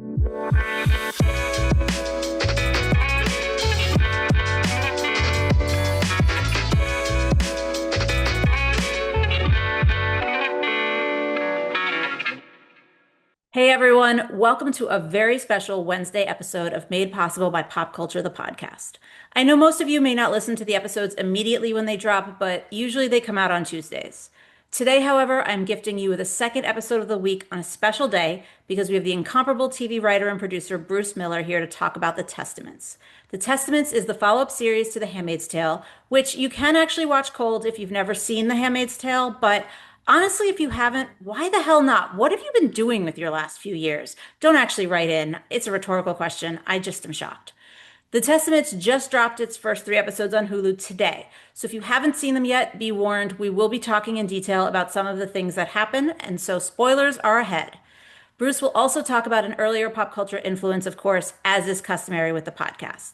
Hey everyone, welcome to a very special Wednesday episode of Made Possible by Pop Culture, the podcast. I know most of you may not listen to the episodes immediately when they drop, but usually they come out on Tuesdays. Today, however, I'm gifting you with a second episode of the week on a special day because we have the incomparable TV writer and producer Bruce Miller here to talk about The Testaments. The Testaments is the follow-up series to The Handmaid's Tale, which you can actually watch cold if you've never seen The Handmaid's Tale, but honestly, if you haven't, why the hell not? What have you been doing with your last few years? Don't actually write in. It's a rhetorical question. I just am shocked. The Testaments just dropped its first 3 episodes on Hulu today. So if you haven't seen them yet, be warned, we will be talking in detail about some of the things that happen, and so spoilers are ahead. Bruce will also talk about an earlier pop culture influence, of course, as is customary with the podcast.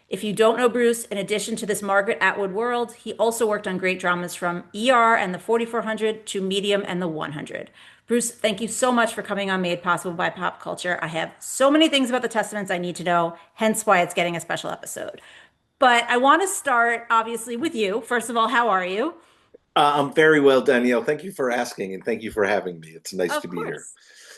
If you don't know Bruce, in addition to this Margaret Atwood world, he also worked on great dramas from ER and the 4400 to Medium and the 100. Bruce, thank you so much for coming on Made Possible by Pop Culture. I have so many things about the Testaments I need to know, hence why it's getting a special episode. But I want to start, obviously, with you. First of all, how are you? I'm very well, Danielle. Thank you for asking and thank you for having me. It's nice Of to be here. course.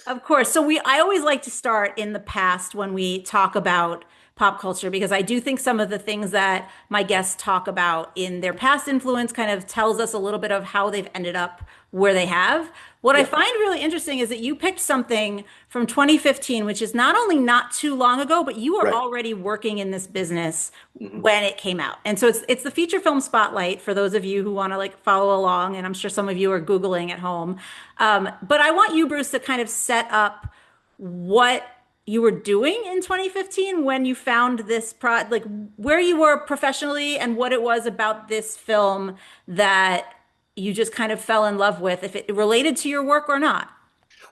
Of course. I always like to start in the past when we talk about pop culture because I do think some of the things that my guests talk about in their past influence kind of tells us a little bit of how they've ended up where they have. What I Yeah, find really interesting is that you picked something from 2015, which is not only not too long ago, but you were right. already working in this business hmm when it came out. And so it's the feature film spotlight for those of you who want to like follow along, and I'm sure some of you are Googling at home. But I want you, Bruce, to kind of set up what you were doing in 2015 when you found like where you were professionally and what it was about this film that you just kind of fell in love with, if it related to your work or not.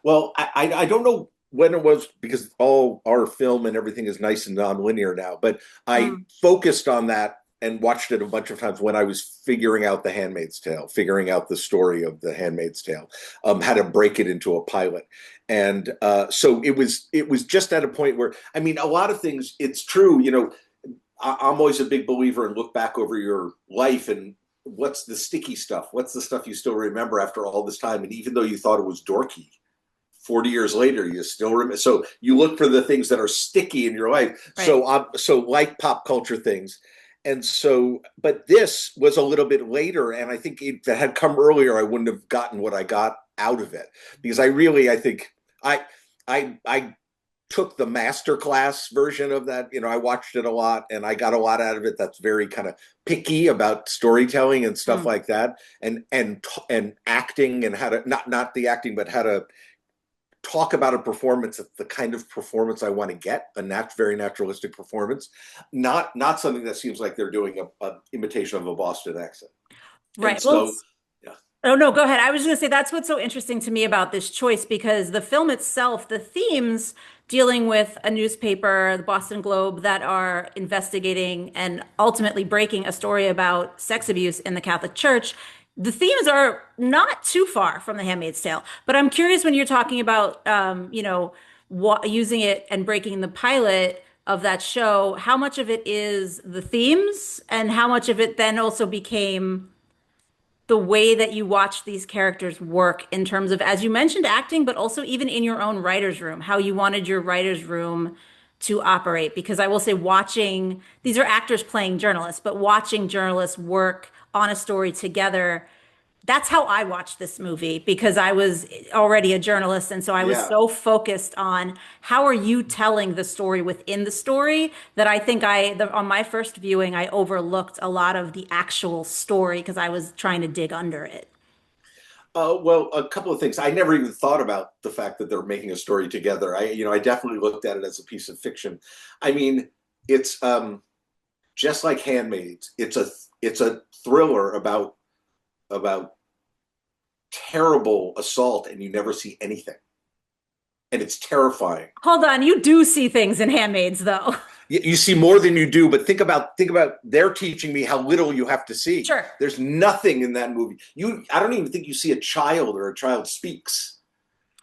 Well, I don't know when it was because all our film and everything is nice and non-linear now, but I Mm. focused on that and watched it a bunch of times when I was figuring out The Handmaid's Tale, figuring out the story of The Handmaid's Tale, how to break it into a pilot. And so it was just at a point where, I mean, a lot of things, it's true, I'm always a big believer in look back over your life and what's the sticky stuff? What's the stuff you still remember after all this time? And even though you thought it was dorky, 40 years later, you still remember. So you look for the things that are sticky in your life. Right. So like pop culture things. And so, but this was a little bit later. And I think if it had come earlier, I wouldn't have gotten what I got out of it because I think I took the masterclass version of that. I watched it a lot and I got a lot out of it. That's very kind of picky about storytelling and stuff Mm. like that, and acting and how to not the acting, but how to talk about a performance that's the kind of performance I want to get, very naturalistic performance, not something that seems like they're doing a imitation of a Boston accent. And Right. Well, so, yeah, oh no, go ahead. I was just going to say that's what's so interesting to me about this choice because the film itself, the themes dealing with a newspaper, the Boston Globe, that are investigating and ultimately breaking a story about sex abuse in the Catholic Church, the themes are not too far from The Handmaid's Tale. But I'm curious when you're talking about, using it and breaking the pilot of that show, how much of it is the themes and how much of it then also became the way that you watch these characters work in terms of, as you mentioned, acting, but also even in your own writer's room, how you wanted your writer's room to operate. Because I will say, watching, these are actors playing journalists, but watching journalists work on a story together, that's how I watched this movie because I was already a journalist. And so I was yeah. so focused on how are you telling the story within the story that I think on my first viewing, I overlooked a lot of the actual story because I was trying to dig under it. Well, a couple of things. I never even thought about the fact that they're making a story together. I definitely looked at it as a piece of fiction. I mean, it's just like Handmaids. It's a thriller about terrible assault, and you never see anything, and it's terrifying. Hold on, you do see things in Handmaids, though. You see more than you do, but think about they're teaching me how little you have to see. Sure. There's nothing in that movie. I don't even think you see a child or a child speaks.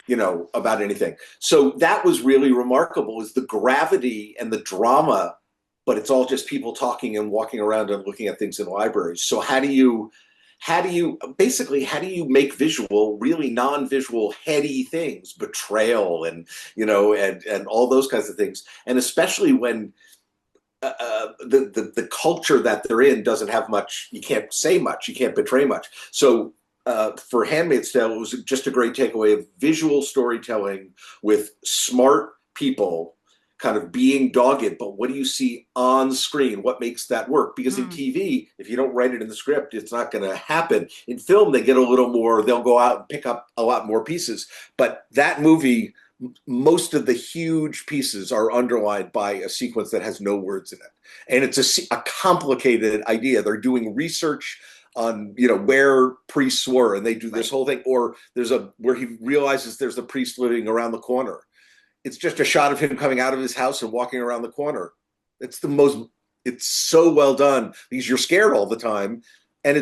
about anything. So that was really remarkable, is the gravity and the drama, but it's all just people talking and walking around and looking at things in libraries. So how do you make visual, really non-visual, heady things, betrayal and all those kinds of things, and especially when the culture that they're in doesn't have much. You can't say much. You can't betray much. So for Handmaid's Tale, it was just a great takeaway of visual storytelling with smart people kind of being dogged, but what do you see on screen? What makes that work? Because in Mm, TV, if you don't write it in the script, it's not going to happen. In film, they get a little more, they'll go out and pick up a lot more pieces. But that movie, most of the huge pieces are underlined by a sequence that has no words in it. And it's a complicated idea. They're doing research on where priests were, and they do this right. whole thing. Or there's where he realizes there's a priest living around the corner. It's just a shot of him coming out of his house and walking around the corner. It's the most. It's so well done because you're scared all the time, and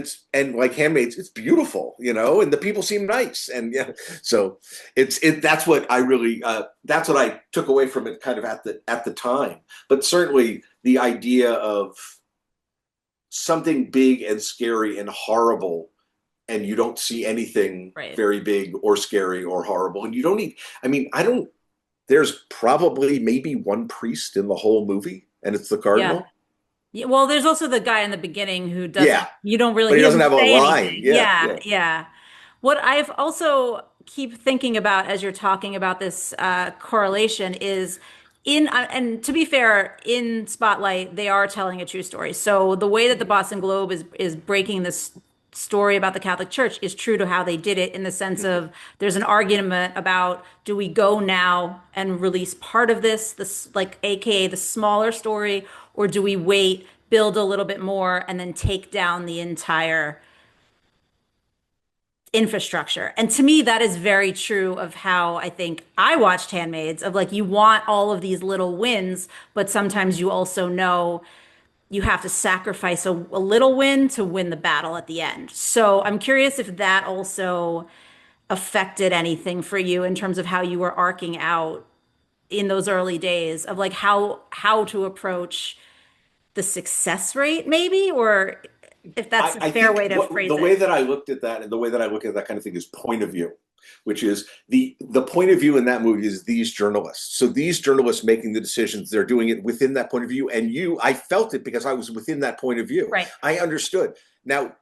like Handmaids, it's beautiful, and the people seem nice, and yeah. So that's what I really that's what I took away from it, kind of at the time. But certainly the idea of something big and scary and horrible, and you don't see anything Right. very big or scary or horrible, and you don't need. I mean, I don't. There's probably maybe one priest in the whole movie, and it's the Yeah. cardinal. Yeah, well, there's also the guy in the beginning who Yeah, doesn't, you don't really, but he he doesn't doesn't have a say line. anything. Yeah, Yeah, yeah. yeah. What I've also keep thinking about as you're talking about this correlation is and to be fair, in Spotlight, they are telling a true story. So the way that the Mhm, Boston Globe is breaking this story about the Catholic Church is true to how they did it in the sense mhm. of there's an argument about do we go now and release part of this like AKA the smaller story, or do we wait, build a little bit more, and then take down the entire infrastructure. And to me, that is very true of how I think I watched Handmaids, of like you want all of these little wins, but sometimes you also know you have to sacrifice a little win to win the battle at the end. So I'm curious if that also affected anything for you in terms of how you were arcing out in those early days of like how to approach the success rate maybe, or if that's a I fair think way to what phrase the way it. that I looked at that, and the way that I look at that kind of thing, is point of view, which is the point of view in that movie is these journalists. So these journalists making the decisions, they're doing it within that point of view. And I felt it because I was within that point of view. Right. I understood. Now,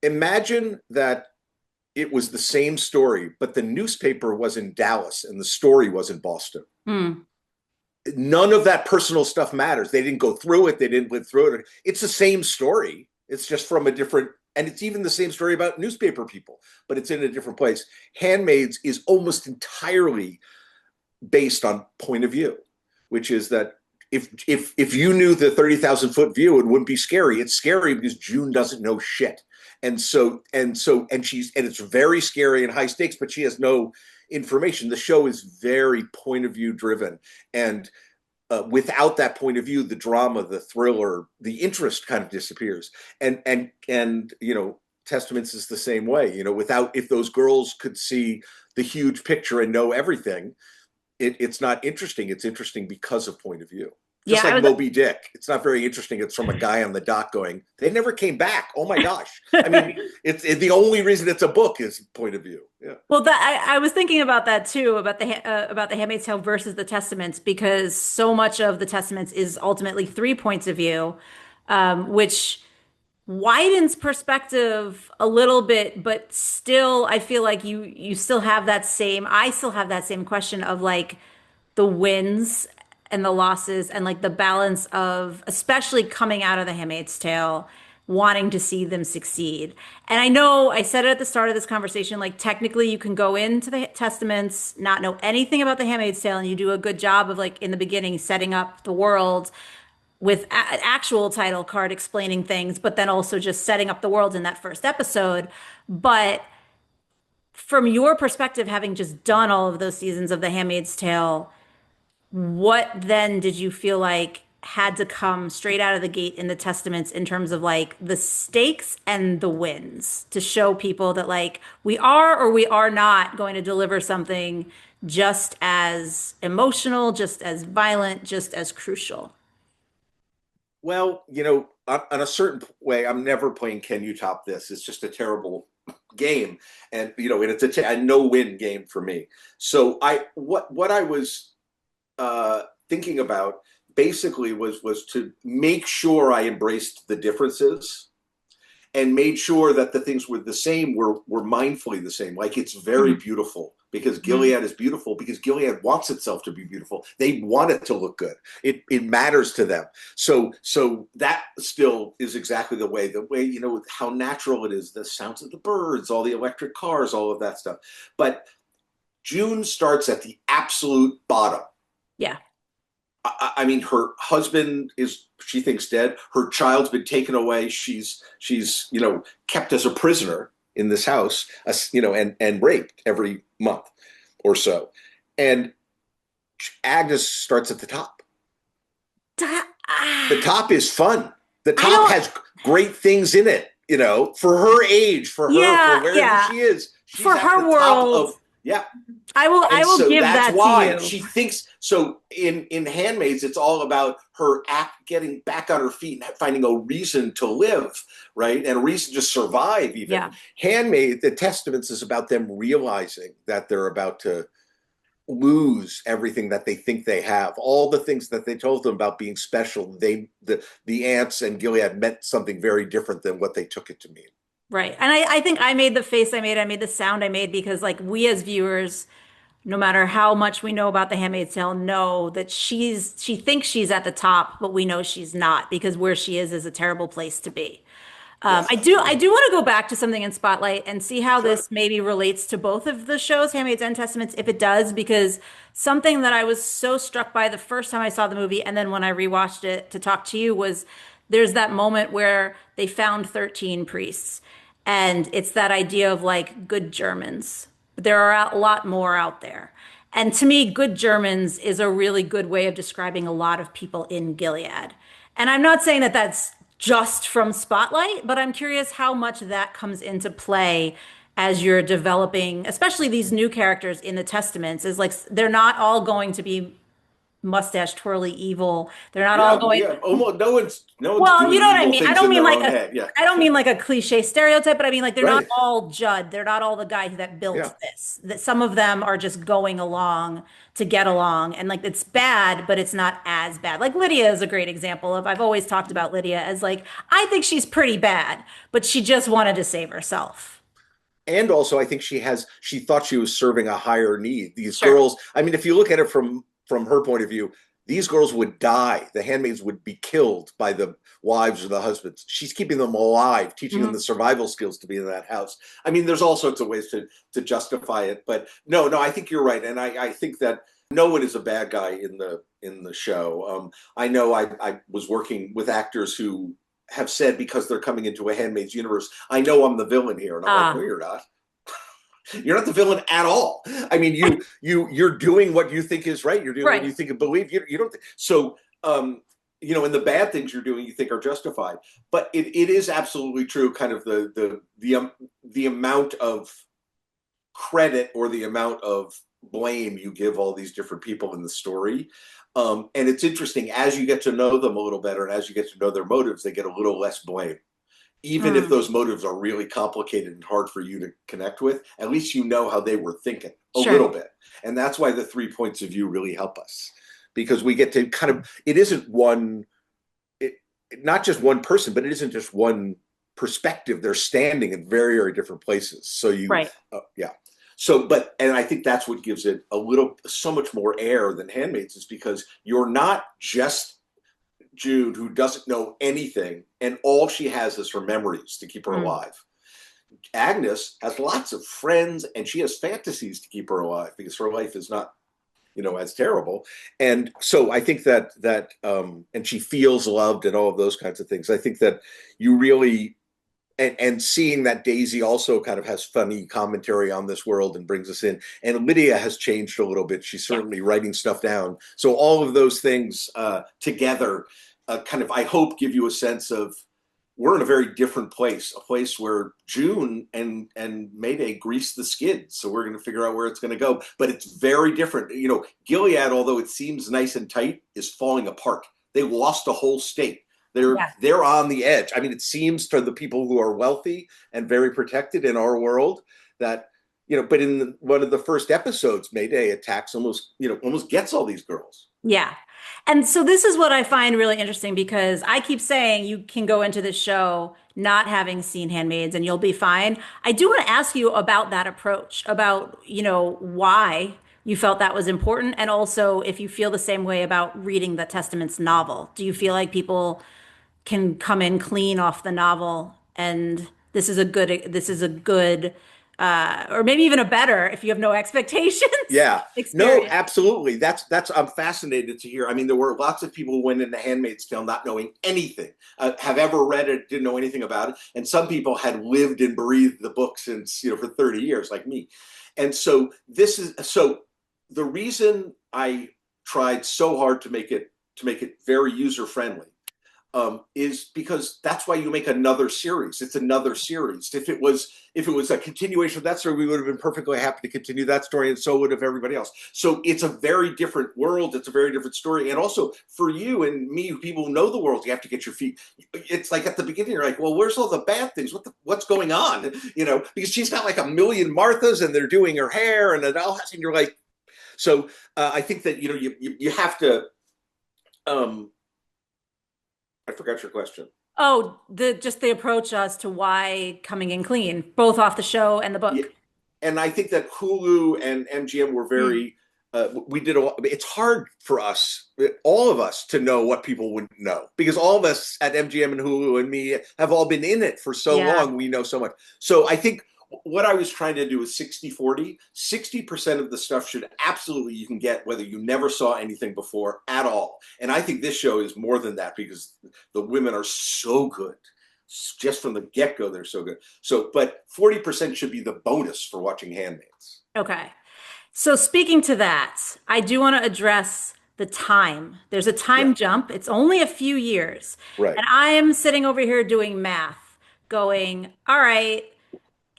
imagine that it was the same story, but the newspaper was in Dallas and the story was in Boston. Mm, None of that personal stuff matters. They didn't go through it. They didn't live through it. It's the same story. It's just from a different, and it's even the same story about newspaper people, but it's in a different place. Handmaids is almost entirely based on point of view, which is that if you knew the 30,000 foot view, it wouldn't be scary. It's scary because June doesn't know shit. And it's very scary and high stakes, but she has no information. The show is very point of view driven, and without that point of view, the drama, the thriller, the interest kind of disappears. And Testaments is the same way. Without, if those girls could see the huge picture and know everything, it's not interesting. It's interesting because of point of view. Just yeah, like Moby Dick. It's not very interesting. It's from a guy on the dock going, they never came back. Oh my gosh. I mean, the only reason it's a book is point of view. Yeah. well, that I was thinking about that too, about the Handmaid's Tale versus the Testaments, because so much of the Testaments is ultimately three points of view, which widens perspective a little bit, but still, I feel like you still have that same. I still have that same question of like the wins and the losses and like the balance of, especially coming out of the Handmaid's Tale, wanting to see them succeed. And I know I said it at the start of this conversation, like technically you can go into the Testaments, not know anything about the Handmaid's Tale, and you do a good job of like in the beginning setting up the world with an actual title card explaining things, but then also just setting up the world in that first episode. But from your perspective, having just done all of those seasons of The Handmaid's Tale, what then did you feel like had to come straight out of the gate in the Testaments in terms of like the stakes and the wins to show people that like we are or we are not going to deliver something just as emotional, just as violent, just as crucial. Well, on a certain way, I'm never playing Can You Top This? It's just a terrible game, and and it's a no-win game for me. So what I was thinking about basically was to make sure I embraced the differences and made sure that the things were the same, were mindfully the same. Like, it's very Mhm. beautiful because Mhm. Gilead is beautiful, because Gilead wants itself to be beautiful. They want it to look good. It matters to them. So that still is exactly the way how natural it is, the sounds of the birds, all the electric cars, all of that stuff. But June starts at the absolute bottom. Yeah. I mean, her husband is, she thinks, dead. Her child's been taken away. She's kept as a prisoner in this house, and raped every month or so. And Agnes starts at the top. The Ah, top is fun. The I top don't, has great things in it. For her age, for her, for yeah, wherever yeah. she is, she's For at the her top world, of, yeah. I And will so give that's that to why you. she thinks so. In Handmaids, it's all about her getting back on her feet and finding a reason to live, right, and a reason to survive. Even Yeah. Handmaid, the Testaments, is about them realizing that they're about to lose everything that they think they have. All the things that they told them about being special, the ants and Gilead meant something very different than what they took it to mean. Right. And I think I made the face I made the sound I made because like we as viewers, no matter how much we know about the Handmaid's Tale, know that she thinks she's at the top, but we know she's not because where she is a terrible place to be. Yes. I do want to go back to something in Spotlight and see how Sure. this maybe relates to both of the shows, Handmaid's and Testaments, if it does, because something that I was so struck by the first time I saw the movie, and then when I rewatched it to talk to you, was there's that moment where they found 13 priests, and it's that idea of like good Germans. There are a lot more out there. And to me, good Germans is a really good way of describing a lot of people in Gilead. And I'm not saying that that's just from Spotlight, but I'm curious how much that comes into play as you're developing, especially these new characters in the Testaments, is like they're not all going to be mustache twirly evil. They're not all Yeah, going, yeah. Almost no one's well, you doing know what I evil mean. things in their own head. Yeah, I don't mean like a cliche stereotype, but I mean like they're not right. all Judd. They're not all the guy that built Yeah, this. That some of them are just going along to get along, and like it's bad, but it's not as bad. Like Lydia is a great example of. I've always talked about Lydia as like I think she's pretty bad, but she just wanted to save herself. and also I think she thought she was serving a higher need. These Sure. girls. I mean, if you look at it from her point of view, these girls would die. The handmaids would be killed by the wives or the husbands. She's keeping them alive, teaching them the Mhm. survival skills to be in that house. I mean, there's all sorts of ways to justify it, but no, I think you're right, and I think that no one is a bad guy in the show. I know I was working with actors who have said, because they're coming into a Handmaid's universe, I know I'm the villain here, and I'm like, no, Ah, you're not. You're not the villain at all. I mean, you're doing what you think is right. You're doing what right. you think and believe. You don't. So, and the bad things you're doing, you think are justified. But it is absolutely true. Kind of the amount of credit or the amount of blame you give all these different people in the story. And it's interesting, as you get to know them a little better and as you get to know their motives, they get a little less blame. Even if Mm, those motives are really complicated and hard for you to connect with, at least you know how they were thinking a little sure. bit. And that's why the 3 points of view really help us, because we get to kind of, it isn't one, it, not just one person, but it isn't just one perspective. They're standing in very, very different places. So Right. yeah. And I think that's what gives it so much more air than Handmaids, is because you're not just Jude, who doesn't know anything, and all she has is her memories to keep her Mm. alive. Agnes has lots of friends, and she has fantasies to keep her alive because her life is not, as terrible. And so I think and she feels loved and all of those kinds of things. I think that you really, and seeing that Daisy also kind of has funny commentary on this world and brings us in. And Lydia has changed a little bit. She's Yeah. certainly writing stuff down. So all of those things together kind of, I hope, give you a sense of we're in a very different place, a place where June and Mayday grease the skids. So we're going to figure out where it's going to go. But it's very different. You know, Gilead, although it seems nice and tight, is falling apart. They lost a whole state. Yeah. They're on the edge. I mean, it seems to the people who are wealthy and very protected in our world that, you know, but in one of the first episodes, Mayday attacks almost gets all these girls. Yeah. And so this is what I find really interesting because I keep saying you can go into this show not having seen Handmaids and you'll be fine. I do want to ask you about that approach, about, why you felt that was important, and also if you feel the same way about reading the Testament's novel. Do you feel like people can come in clean off the novel and this is a good or maybe even a better if you have no expectations Yeah, no, experience? absolutely. That's I'm fascinated to hear. I mean, there were lots of people who went into Handmaid's Tale not knowing anything, have ever read it, didn't know anything about it, and some people had lived and breathed the book since for 30 years, like me. And so the reason I tried so hard to make it very user friendly is because that's why you make another series. It's another series. If it was a continuation of that story, we would have been perfectly happy to continue that story, and so would have everybody else. So it's a very different world. It's a very different story, and also for you and me, people who know the world, you have to get your feet. It's like at the beginning, you're like, well, where's all the bad things? What's going on? Because she's got like a million Marthas, and they're doing her hair, and and you're like, so I think that you have to. I forgot your question. Oh, the approach as to why coming in clean, both off the show and the Yeah, book. and I think that Hulu and MGM were Mm. very. We did a lot. It's hard for us, all of us, to know what people wouldn't know because all of us at MGM and Hulu and me have all been in it for so Yeah. long. We know so much. So I think what I was trying to do is 60-40. 60% of the stuff should absolutely you can get whether you never saw anything before at all. And I think this show is more than that because the women are so good. Just from the get-go, they're so good. So, but 40% should be the bonus for watching Handmaids. Okay. So speaking to that, I do want to address the time. There's a Yeah, time jump. It's only a few years. right. And I am sitting over here doing math, going, all right,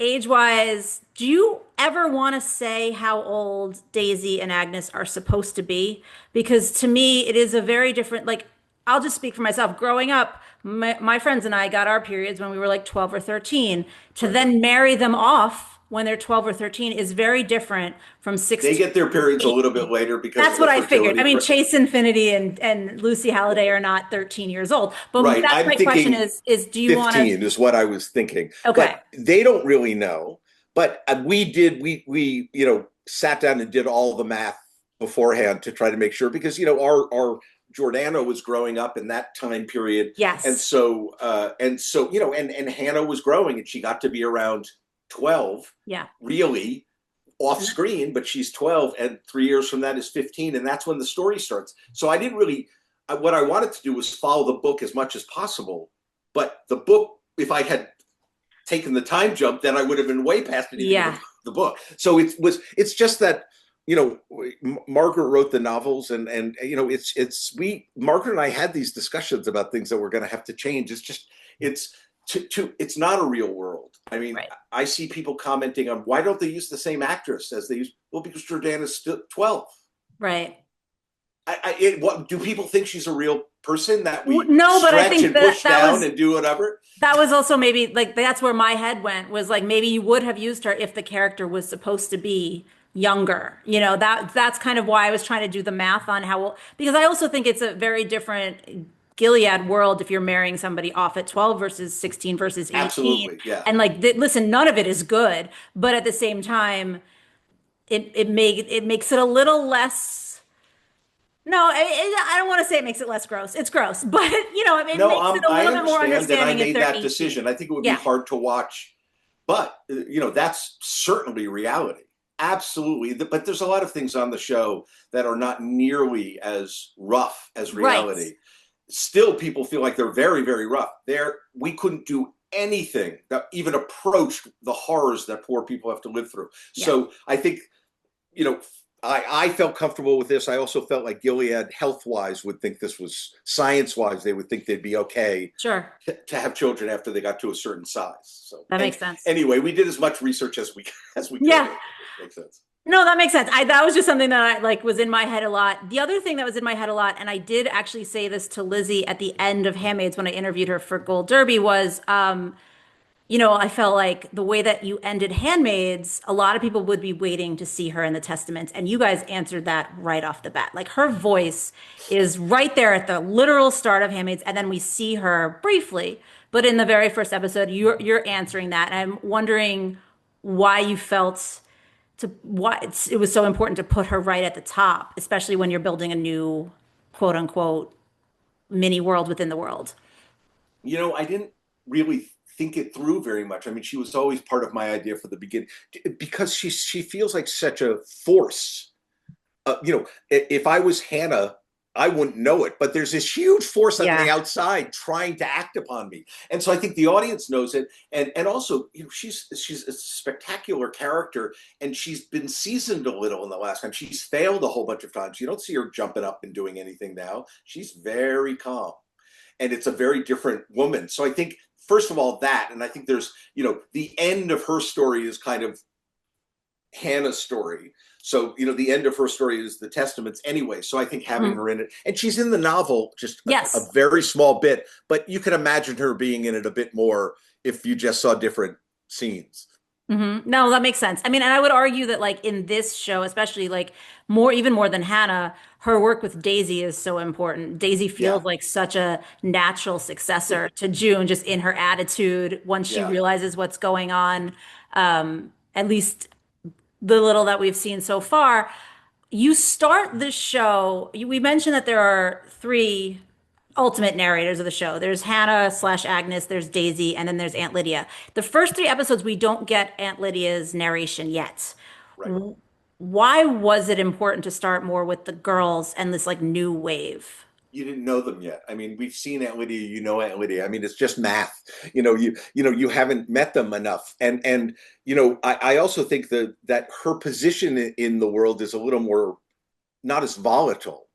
age-wise, do you ever want to say how old Daisy and Agnes are supposed to be? Because to me, it is a very different, like, I'll just speak for myself. Growing up, my friends and I got our periods when we were like 12 or 13. To Right. then marry them off when they're 12 or 13 is very different from They 16 get their to periods a little bit 18. later because That's of what the I figured. I fertility. mean, Chase Infinity and Lucy Halliday are not 13 years old. But Right. that's I'm my question thinking is do you want to? 15 is what I was thinking, Okay. but they don't really know. But we sat down and did all the math beforehand to try to make sure because our Jordana was growing up in that time period, and Yes. and Hannah was growing, and she got to be around 12, Yeah. really off screen, but she's 12, and 3 years from that is 15, and that's when the story starts. So I didn't really. What I wanted to do was follow the book as much as possible, but the book, if I had taken the time jump, then I would have been way past anything in Yeah. the book. So it's just that Margaret wrote the novels, and it's we Margaret and I had these discussions about things that we're going to have to change. It's just it's it's not a real world. I mean, Right. I see people commenting on why don't they use the same actress as they use? Well, because Jordana's still 12. Right. What do people think she's a real person that we No, but I stretch think and that push down and do whatever? that was also maybe like that's where my head went was like maybe you would have used her if the character was supposed to be younger. That's kind of why I was trying to do the math on how because I also think it's a very different Gilead world if you're marrying somebody off at 12 versus 16 versus 18. Absolutely, yeah. And like listen, none of it is good, but at the same time it makes it a little less. No, I don't want to say it makes it less gross. It's gross, but it No, makes it a I little bit more understand, and I understanding if made they're that 18. decision. I think it would be Yeah. hard to watch, but that's certainly reality. Absolutely, but there's a lot of things on the show that are not nearly as rough as Right. reality. Still, people feel like they're very, very rough. We couldn't do anything that even approached the horrors that poor people have to live through. Yeah. So I think you know I felt comfortable with this. I also felt like Gilead, health wise, would think this was science wise. They would think they'd be okay Sure. to have children after they got to a certain size. So, That and makes sense. anyway, we did as much research as we as we could. Yeah. It makes sense. No, that makes sense. That was just something that I like was in my head a lot. The other thing that was in my head a lot, and I did actually say this to Lizzie at the end of Handmaids when I interviewed her for Gold Derby was, I felt like the way that you ended Handmaids, a lot of people would be waiting to see her in the Testaments, and you guys answered that right off the bat. Like her voice is right there at the literal start of Handmaids, and then we see her briefly, but in the very first episode, you're answering that, and I'm wondering why you felt why it was so important to put her right at the top, especially when you're building a new quote unquote mini world within the world. I didn't really think it through very much. I mean, she was always part of my idea for the beginning because she feels like such a force. If I was Hannah, I wouldn't know it, but there's this huge force on the Yeah. outside trying to act upon me, and so I think the audience knows it, and also, she's a spectacular character, and she's been seasoned a little in the last time. She's failed a whole bunch of times. You don't see her jumping up and doing anything now. She's very calm, and it's a very different woman. So I think, first of all, that, and I think there's, the end of her story is kind of Hannah's story. So, the end of her story is the Testaments anyway. So I think having Mhm. her in it, and she's in the novel just a Yes. very small bit, but you can imagine her being in it a bit more if you just saw different scenes. No, that makes sense. I mean, and I would argue that like in this show, especially like even more than Hannah, her work with Daisy is so important. Daisy Yeah. feels like such a natural successor to June, just in her attitude once she Yeah. realizes what's going on. At least the little that we've seen so far. You start the show, we mentioned that there are three ultimate narrators of the show. There's Hannah slash Agnes, there's Daisy, and then there's Aunt Lydia. The first three episodes, we don't get Aunt Lydia's narration yet. Right. Why was it important to start more with the girls and this like new wave? You didn't know them yet. I mean, we've seen Aunt Lydia, Aunt Lydia. I mean, it's just math. You haven't met them enough. And I also think that her position in the world is a little more, not as volatile.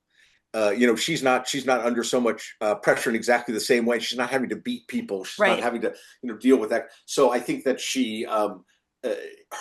She's not under so much pressure in exactly the same way. She's not having to beat people. She's not Right. having to deal with that. So I think that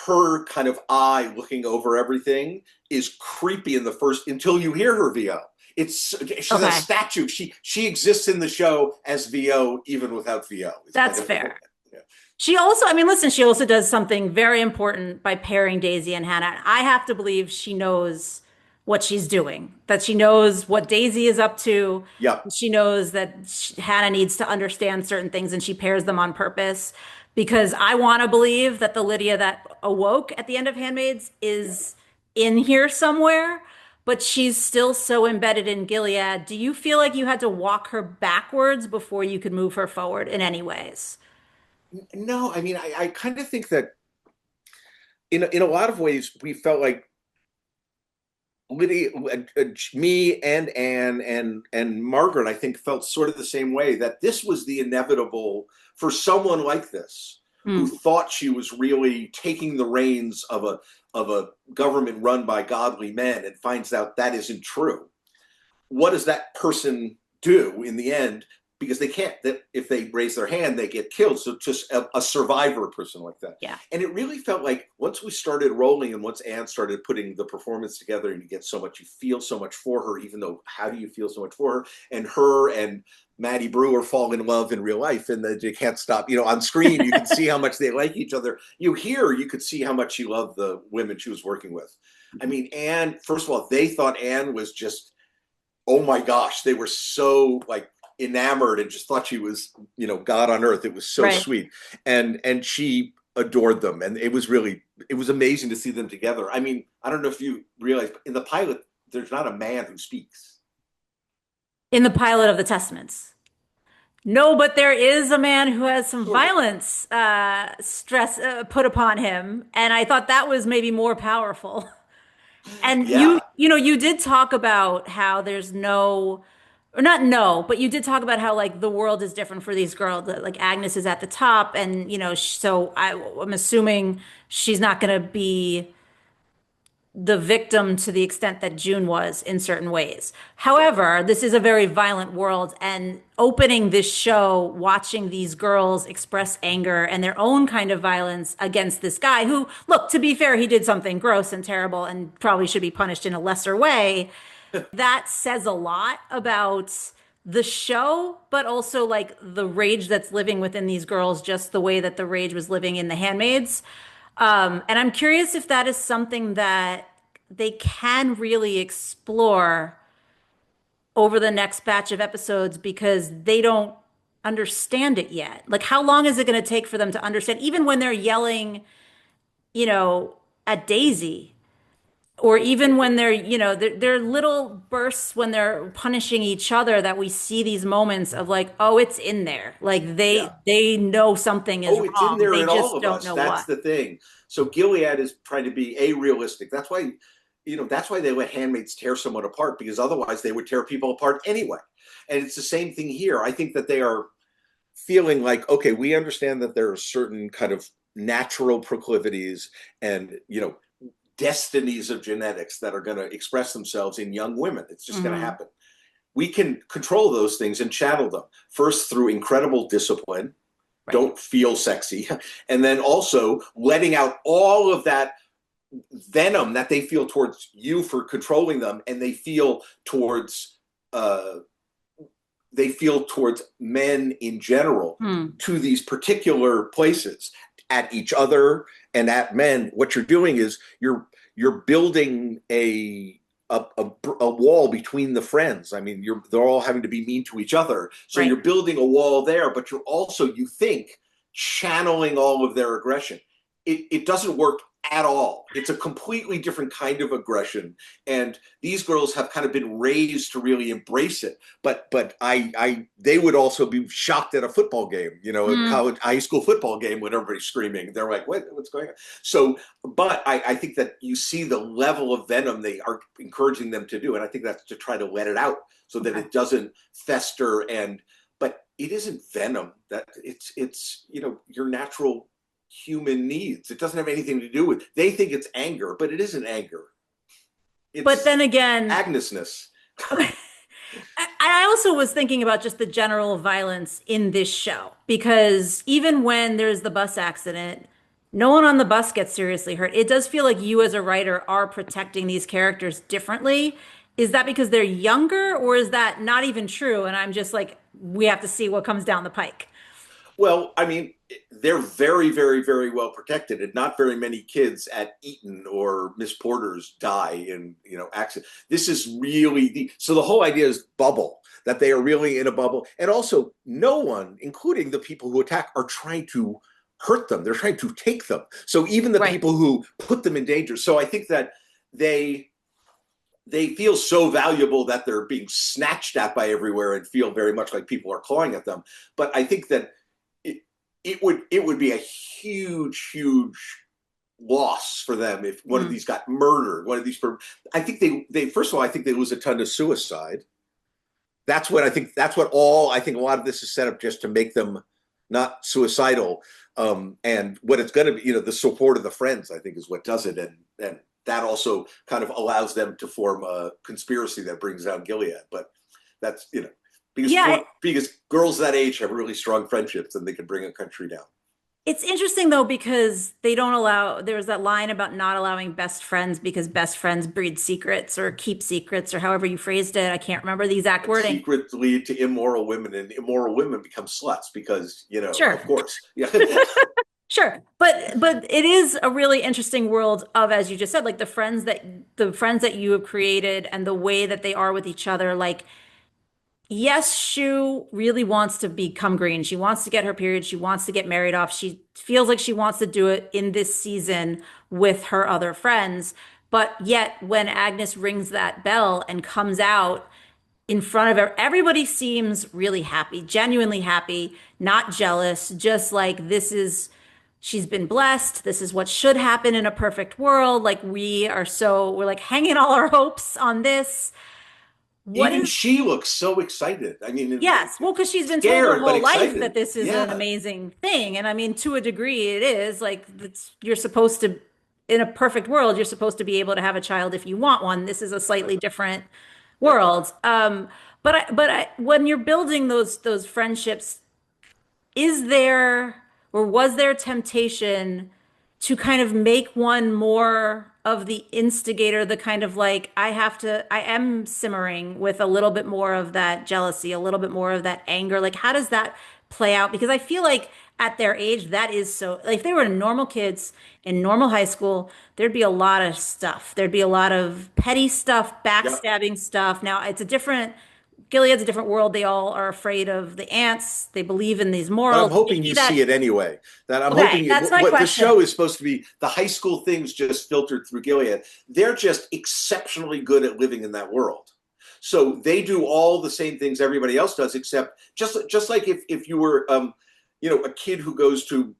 her kind of eye looking over everything is creepy in the first, until you hear her VO. She's a Okay. statue. She exists in the show as VO even without VO. It's kind That's of fair. yeah. She also, I mean, listen, she also does something very important by pairing Daisy and Hannah. I have to believe she knows what she's doing, that she knows what Daisy is up to. Yep. She knows that Hannah needs to understand certain things and she pairs them on purpose because I want to believe that the Lydia that awoke at the end of Handmaids Yeah. is in here somewhere, but she's still so embedded in Gilead. Do you feel like you had to walk her backwards before you could move her forward in any ways? No, I mean, I kind of think that in a lot of ways we felt like Lydia, me and Anne and Margaret, I think, felt sort of the same way, that this was the inevitable for someone like this, who Hmm. thought she was really taking the reins of a government run by godly men, and finds out that isn't true. What does that person do in the end? Because they can't, that if they raise their hand, they get killed. So just a survivor person like that. Yeah. And it really felt like once we started rolling, and once Anne started putting the performance together, and you feel so much for her, even though, how do you feel so much for her? And her and Maddie Brewer fall in love in real life, and they can't stop. On screen, you can see how much they like each other. You could see how much she loved the women she was working with. I mean, Anne, first of all, they thought Anne was just, oh my gosh, they were so like enamored and just thought she was, God on earth. It was so Right. sweet. And she adored them. And it was amazing to see them together. I mean, I don't know if you realize, but in the pilot, there's not a man who speaks. In the pilot of the Testaments. No, but there is a man who has some Sort of. violence stress put upon him, and I thought that was maybe more powerful. And Yeah. you did talk about how there's no, or not no, but you did talk about how like the world is different for these girls. That, like Agnes is at the top, and so I'm assuming she's not going to be the victim to the extent that June was in certain ways. However, this is a very violent world, and opening this show, watching these girls express anger and their own kind of violence against this guy who, look, to be fair, he did something gross and terrible and probably should be punished in a lesser way. That says a lot about the show, but also like the rage that's living within these girls, just the way that the rage was living in The Handmaids. And I'm curious if that is something that they can really explore over the next batch of episodes because they don't understand it yet. Like, how long is it going to take for them to understand, even when they're yelling, you know, at Daisy, or even when they're, they're little bursts when they're punishing each other that we see these moments of like, oh, it's in there. Like Yeah. they know something is Oh, it's in wrong. there They in all just of don't us. know That's what. the thing. So Gilead is trying to be a-realistic. That's why they let handmaids tear someone apart, because otherwise they would tear people apart anyway. And it's the same thing here. I think that they are feeling like, okay, we understand that there are certain kind of natural proclivities and, destinies of genetics that are going to express themselves in young women. It's just going to Hmm. happen. We can control those things and channel them first through incredible discipline. Right. Don't feel sexy. And then also letting out all of that venom that they feel towards you for controlling them, and uh, they feel towards men in general Hmm. to these particular places, at each other and at men. What you're doing is you're building a wall between the friends. I mean, they're all having to be mean to each other. So Right. you're building a wall there, but you're also, you think, channeling all of their aggression. It doesn't work at all. It's a completely different kind of aggression. And these girls have kind of been raised to really embrace it. But I they would also be shocked at a football game, a Hmm. college high school football game when everybody's screaming. They're like, what's going on? So but I think that you see the level of venom they are encouraging them to do, and I think that's to try to let it out so that Okay. it doesn't fester. And but it isn't venom. That it's your natural human needs. It doesn't have anything to do with. They think it's anger, but it isn't anger. But It's then again, Agnesness. I also was thinking about just the general violence in this show because even when there's the bus accident, no one on the bus gets seriously hurt. It does feel like you as a writer are protecting these characters differently. Is that because they're younger, or is that not even true? And I'm just like, we have to see what comes down the pike. Well, I mean, they're very, very, very well protected, and not very many kids at Eton or Miss Porter's die in accident. This is really so the whole idea is bubble, that they are really in a bubble, and also no one, including the people who attack, are trying to hurt them. They're trying to take them. So even the Right. people who put them in danger. So I think that they they feel so valuable that they're being snatched at by everywhere and feel very much like people are clawing at them. But I think that it, it would be a huge, huge loss for them if one of Hmm. these got murdered. One of these, I think they first of all, I think they lose a ton to suicide. I think a lot of this is set up just to make them not suicidal. And what it's going to be, the support of the friends, I think, is what does it. And that also kind of allows them to form a conspiracy that brings down Gilead. But that's, Yeah, because girls that age have really strong friendships and they can bring a country down. it's interesting though because they don't allow, there's that line about not allowing best friends because best friends breed secrets or keep secrets or however you phrased it. I can't remember the exact And wording. secrets lead to immoral women, and immoral women become sluts because, Sure. of course. Yeah. Sure. But it is a really interesting world of, as you just said, like the friends that you have created and the way that they are with each other. Like, yes, Shu really wants to become green. She wants to get her period. She wants to get married off. She feels like she wants to do it in this season with her other friends. But yet, when Agnes rings that bell and comes out in front of her, everybody seems really happy, genuinely happy, not jealous, just like she's been blessed. This is what should happen in a perfect world. Like we're like hanging all our hopes on this. What Even is she looks so excited. I mean, Yes, well, because she's been told her scared but whole life that excited. this is an Yeah. amazing thing. And I mean, to a degree, it is like you're supposed to. in a perfect world, you're supposed to be able to have a child if you want one. This is a slightly different world. When you're building those friendships, is there or was there temptation to kind of make one more of the instigator, the kind of like, I am simmering with a little bit more of that jealousy, a little bit more of that anger? Like, how does that play out? Because I feel like at their age, that is so, like, if they were normal kids in normal high school, there'd be a lot of stuff. There'd be a lot of petty stuff, Yep. backstabbing stuff. Now, it's a different Gilead's a different world. They all are afraid of the ants. They believe in these But I'm morals. hoping Maybe you see that, it anyway. That I'm hoping okay, you, that's my what the question. show is supposed to be, the high school things just filtered through Gilead. They're just exceptionally good at living in that world. So they do all the same things everybody else does, except just like if you were a kid who goes to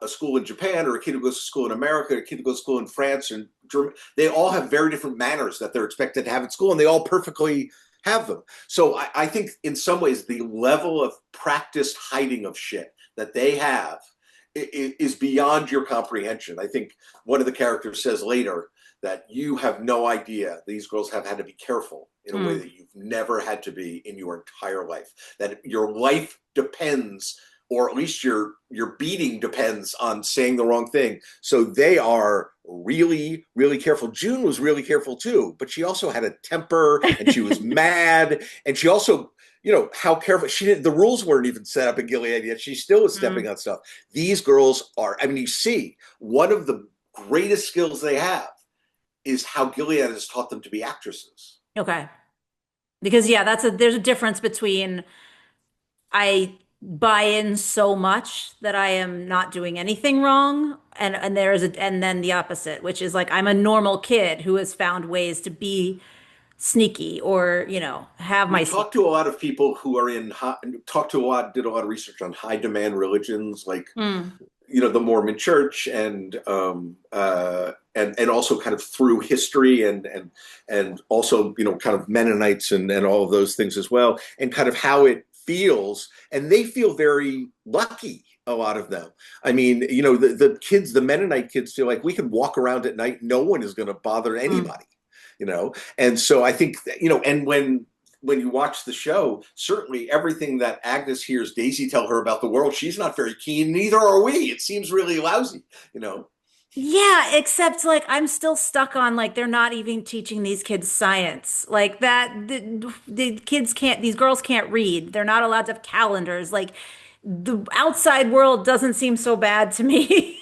a school in Japan, or a kid who goes to school in America, or a kid who goes to school in France and Germany, they all have very different manners that they're expected to have at school, and they all perfectly have them. So I think in some ways the level of practiced hiding of shit that they have is beyond your comprehension. I think one of the characters says later that you have no idea these girls have had to be careful in a way Mm. that you've never had to be in your entire life. That your life depends, or at least your beating depends on saying the wrong thing. So they are really, really careful. June was really careful too, but she also had a temper and she was mad. And she also, how careful she didn't, the rules weren't even set up in Gilead yet. She still was stepping Mm. on stuff. These girls are, I mean, you see, one of the greatest skills they have is how Gilead has taught them to be actresses. Okay. Because yeah, there's a difference between I buy in so much that I am not doing anything wrong, and then the opposite, which is like I'm a normal kid who has found ways to be sneaky or, have We my talked to secret. a lot of people who are talked to a lot, did a lot of research on high demand religions, like Mm. the Mormon Church, and also kind of through history, and also kind of Mennonites, and all of those things as well, and kind of how it feels, and they feel very lucky. A lot of them. I mean, the kids, the Mennonite kids, feel like we can walk around at night, no one is going to bother Mm. anybody. And so I think and when you watch the show, certainly everything that Agnes hears Daisy tell her about the world, she's not very keen. Neither are we. It seems really lousy, you know. Yeah, except like I'm still stuck on like they're not even teaching these kids science. Like that the kids can't these girls can't read. They're not allowed to have calendars. Like the outside world doesn't seem so bad to me.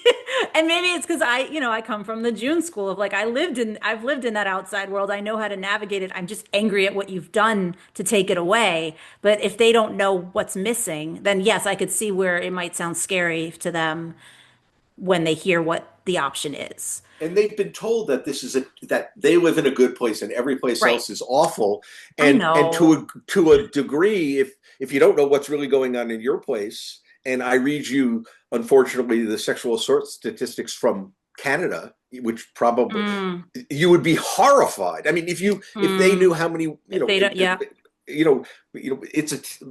And maybe it's because I come from the June school of like I've lived in that outside world. I know how to navigate it. I'm just angry at what you've done to take it away. But if they don't know what's missing, then yes, I could see where it might sound scary to them when they hear what the option is. And they've been told that that they live in a good place and every place Right. else is awful. I And to know. a degree, if you don't know what's really going on in your place, and I read you, unfortunately, the sexual assault statistics from Canada, which probably Mm, you would be horrified. I mean, if they mm. knew how many, If they don't, yeah. you know,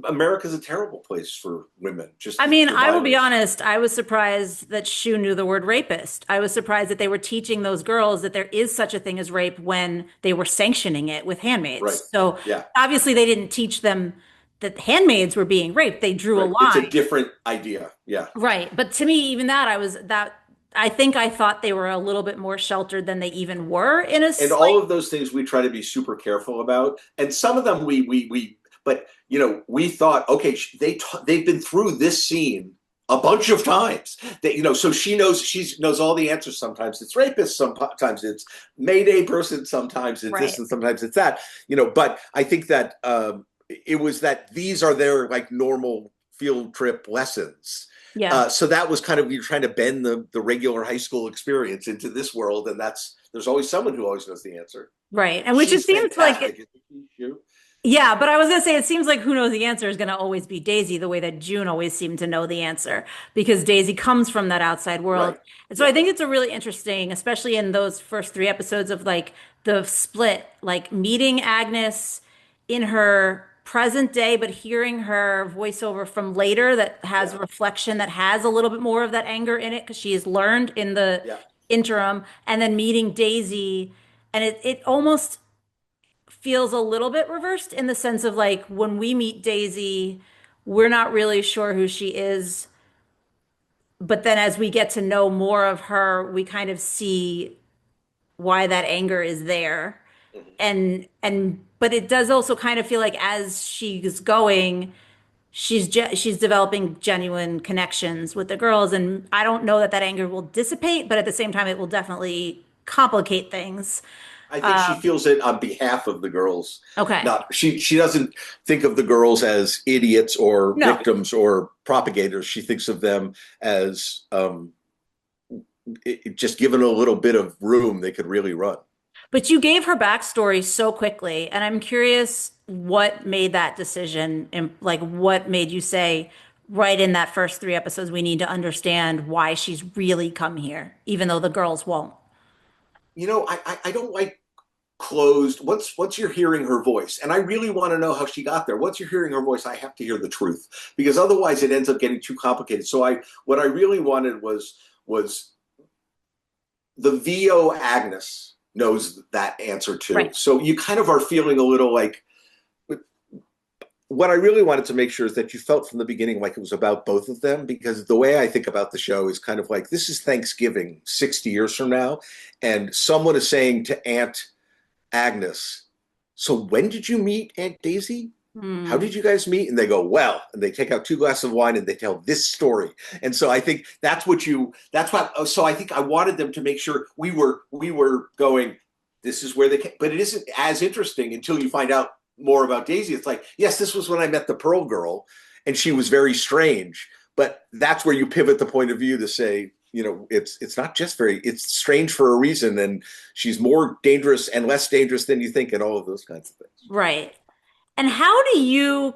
America's a terrible place for women, I just mean, the I will be violence. honest. I was surprised that Shu knew the word rapist. I was surprised that they were teaching those girls that there is such a thing as rape when they were sanctioning it with Right. handmaids. So Yeah. obviously they didn't teach them that handmaids were being raped. They drew a Right. It's a line. different idea. Yeah. Right. But to me, even that, I think I thought they were a little bit more sheltered than they even were in a And all slight. of those things we try to be super careful about. And some of them but we thought, okay, they've been through this scene a bunch of times. So she knows all the answers. Sometimes it's rapist, sometimes it's Mayday person, sometimes it's this, Right. and sometimes it's that. But I think that it was that these are their like normal field trip lessons. Yeah. So that was kind of, you're trying to bend the regular high school experience into this world, and there's always someone who always knows the answer. Right. And which it She's seems like fantastic, isn't she? yeah, but I was gonna say it seems like who knows the answer is gonna always be Daisy, the way that June always seemed to know the answer, because Daisy comes from that outside world. Right. And so I Yeah. think it's a really interesting, especially in those first three episodes of like the split, like meeting Agnes in her present day, but hearing her voiceover from later that has Yeah. reflection that has a little bit more of that anger in it because she has learned in the Yeah. interim, and then meeting Daisy. And it almost feels a little bit reversed in the sense of like when we meet Daisy, we're not really sure who she is. But then as we get to know more of her, we kind of see why that anger is there. And but it does also kind of feel like as she's going, she's developing genuine connections with the girls, and I don't know that that anger will dissipate, but at the same time it will definitely complicate things. I think she feels it on behalf of the girls. Okay. Not she doesn't think of the girls as idiots or No. victims or propagators. She thinks of them as just given a little bit of room, they could really run. But you gave her backstory so quickly, and I'm curious what made that decision and like what made you say right in that first three episodes we need to understand why she's really come here, even though the girls won't. I don't like closed. Once you're hearing her voice, and I really want to know how she got there. Once you're hearing her voice, I have to hear the truth because otherwise it ends up getting too complicated. So what I really wanted was the VO Agnes knows that answer too. Right. So you kind of are feeling a little like what I really wanted to make sure is that you felt from the beginning like it was about both of them, because the way I think about the show is kind of like this is Thanksgiving 60 years from now, and someone is saying to Aunt Agnes, so when did you meet Aunt Daisy? How Hmm. did you guys meet? And they go, well, and they take out two glasses of wine and they tell this story. And so I think so I think I wanted them to make sure we were going, this is where they came, but it isn't as interesting until you find out more about Daisy. It's like, yes, this was when I met the Pearl Girl and she was very strange, but that's where you pivot the point of view to say, it's not just it's strange for a reason, and she's more dangerous and less dangerous than you think, and all of those kinds of things. Right. And how do you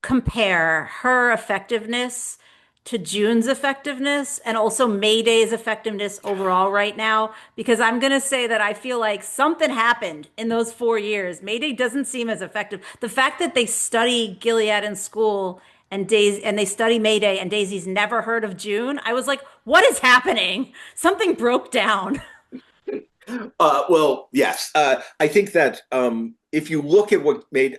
compare her effectiveness to June's effectiveness and also Mayday's effectiveness overall right now? Because I'm going to say that I feel like something happened in those 4 years. Mayday doesn't seem as effective. The fact that they study Gilead in school and they study Mayday and Daisy's never heard of June, I was like, what is happening? Something broke down. Well, yes. I think that if you look at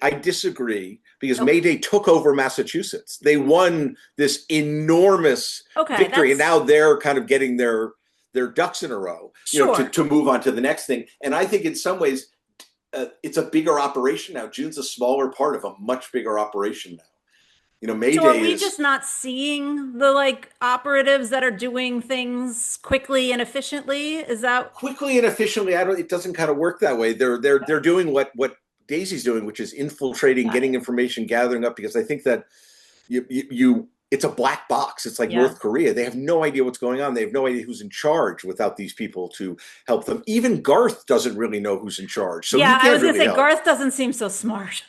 I disagree because Okay, Mayday took over Massachusetts. They won this enormous okay, victory, and that's now they're kind of getting their ducks in a row, sure. to move on to the next thing. And I think in some ways, it's a bigger operation now. June's a smaller part of a much bigger operation now. So are Mayday we is just not seeing the like operatives that are doing things quickly and efficiently? Is that quickly and efficiently. I don't. It doesn't kind of work that way. They're doing what Daisy's doing, which is infiltrating, got getting it? information, gathering up. Because I think that you it's a black box. It's like Yeah. North Korea. They have no idea what's going on. They have no idea who's in charge without these people to help them. Even Garth doesn't really know who's in charge, so he Yeah, I can't was gonna really say help. Garth doesn't seem so smart.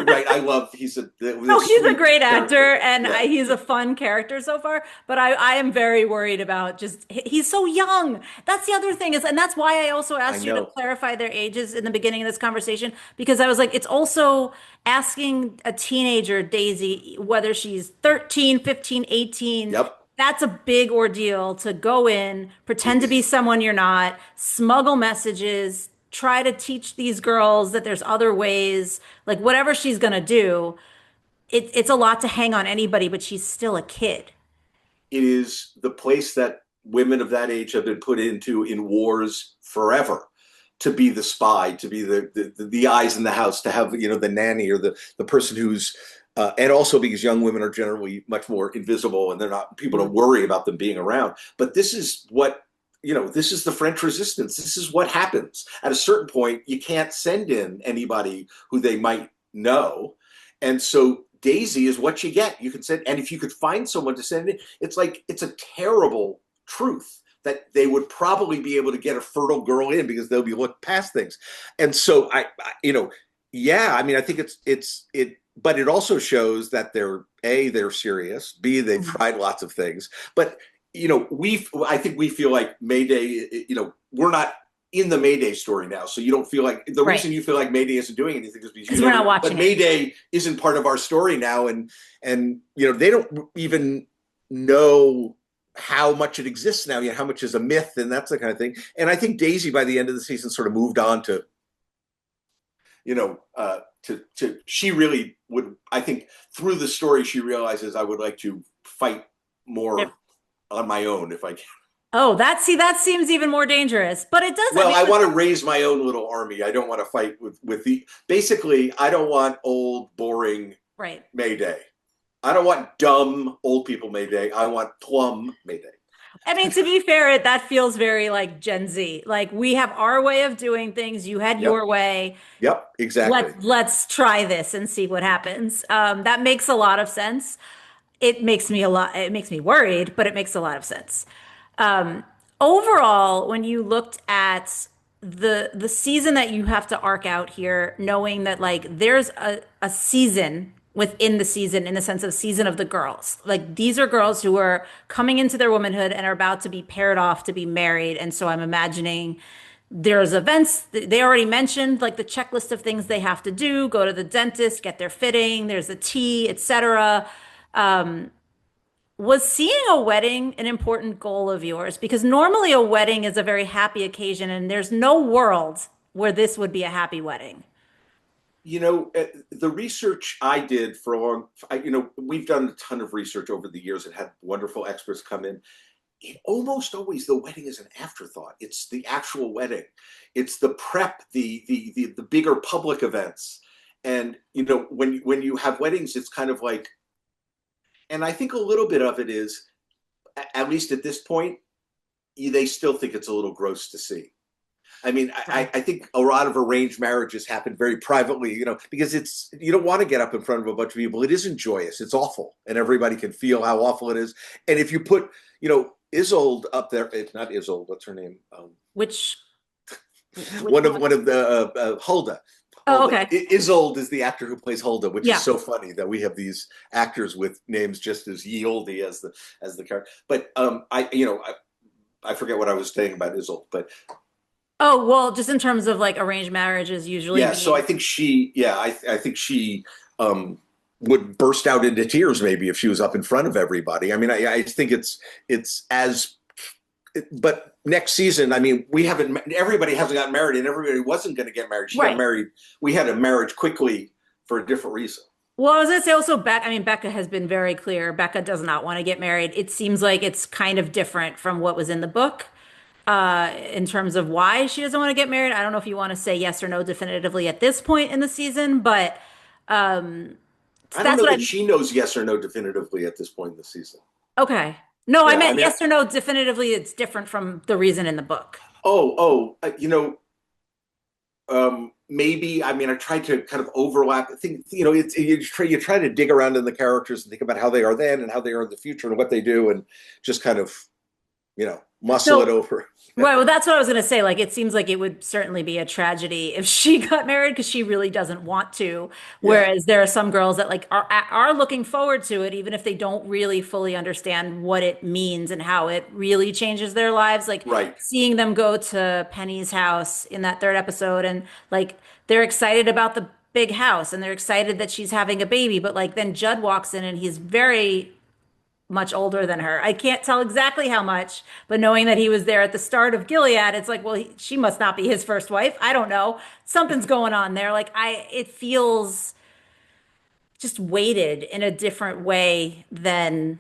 Right. I love he's Oh, this he's a sweet great character. actor and Yeah. he's a fun character so far, but I am very worried about just he's so young. That's the other thing is, and that's why I also I asked you to know. clarify their ages in the beginning of this conversation because I was like, it's also asking a teenager, Daisy, whether she's 13, 15, 18. Yep. That's a big ordeal to go in, pretend It to be is. someone you're not, smuggle messages, try to teach these girls that there's other ways, like whatever she's gonna do. It's a lot to hang on anybody, but she's still a kid. It is the place that women of that age have been put into in wars forever, to be the spy, to be the eyes in the house, to have the nanny or the person who's and also because young women are generally much more invisible and they're not people don't Mhm. worry about them being around. But this is what this is the French Resistance. This is what happens at a certain point. You can't send in anybody who they might know, and so Daisy is what you get. You can send, and if you could find someone to send it, it's like it's a terrible truth that they would probably be able to get a fertile girl in because they'll be looked past things. And so yeah, I mean, I think but it also shows that they're serious. B, they've tried lots of things, but I think we feel like Mayday. We're not in the Mayday story now, so you don't feel like the Right. reason you feel like Mayday isn't doing anything is because you Because we're not never. But watching it. Mayday isn't part of our story now, and they don't even know how much it exists now, how much is a myth, and that's the kind of thing. And I think Daisy, by the end of the season, sort of moved on to, she really would, I think through the story, she realizes I would like to fight Yep. more on my own if I can. Oh, that seems even more dangerous. But it does. I Well, mean, I want to raise my own little army. I don't want to fight with the, basically, I don't want old, boring right. Mayday. I don't want dumb old people Mayday. I want plum Mayday. I mean, to be fair, that feels very like Gen Z. Like we have our way of doing things. You had Yep. your way. Yep. Exactly. Let's try this and see what happens. That makes a lot of sense. It makes me worried, but it makes a lot of sense. Um, Overall, when you looked at the season that you have to arc out here, knowing that like there's a season within the season in the sense of season of the girls. Like these are girls who are coming into their womanhood and are about to be paired off to be married. And so I'm imagining there's events they already mentioned, like the checklist of things they have to do, go to the dentist, get their fitting, there's a tea, etc. Was seeing a wedding an important goal of yours? Because normally a wedding is a very happy occasion, and there's no world where this would be a happy wedding. The research I did for a long, we've done a ton of research over the years and had wonderful experts come in. It almost always the wedding is an afterthought. It's the actual wedding. It's the prep, the bigger public events. And when you have weddings, it's kind of like, and I think a little bit of it is, at least at this point, they still think it's a little gross to see. I mean, I think a lot of arranged marriages happen very privately, because you don't want to get up in front of a bunch of people. It isn't joyous. It's awful. And everybody can feel how awful it is. And if you put, Isolde up there, it's not Isolde, what's her name? Which, One of the Hulda. oh, Hulda. okay. Isolde is the actor who plays Hulda, which Yeah. is so funny that we have these actors with names just as ye olde as the character. But I forget what I was saying about Isolde, but Oh, well, just in terms of like arranged marriages usually yeah. So I being, think I think she would burst out into tears maybe if she was up in front of everybody. I mean, I think it's as, but next season, I mean, everybody hasn't gotten married, and everybody wasn't going to get married. She got right. married. We had a marriage quickly for a different reason. Well, I was gonna say also Becca, I mean, Becca has been very clear. Becca does not want to get married. It seems like it's kind of different from what was in the book, in terms of why she doesn't want to get married. I don't know if you want to say yes or no definitively at this point in the season, but um, I don't that's know what that she knows yes or no definitively at this point in the season. okay. No, I Yeah, I meant mean, yes or no definitively. It's different from the reason in the book. maybe. I mean, I tried to kind of overlap. I think it's you try to dig around in the characters and think about how they are then and how they are in the future and what they do, and just kind of muscle it No, over. right. Well, that's what I was going to say. Like, it seems like it would certainly be a tragedy if she got married because she really doesn't want to. Yeah, Whereas there are some girls that like are looking forward to it, even if they don't really fully understand what it means and how it really changes their lives. Like right. seeing them go to Penny's house in that third episode, and like they're excited about the big house and they're excited that she's having a baby, but like then Judd walks in and he's very much older than her. I can't tell exactly how much, but knowing that he was there at the start of Gilead, it's like, well, she must not be his first wife. I don't know. Something's going on there. It feels just weighted in a different way than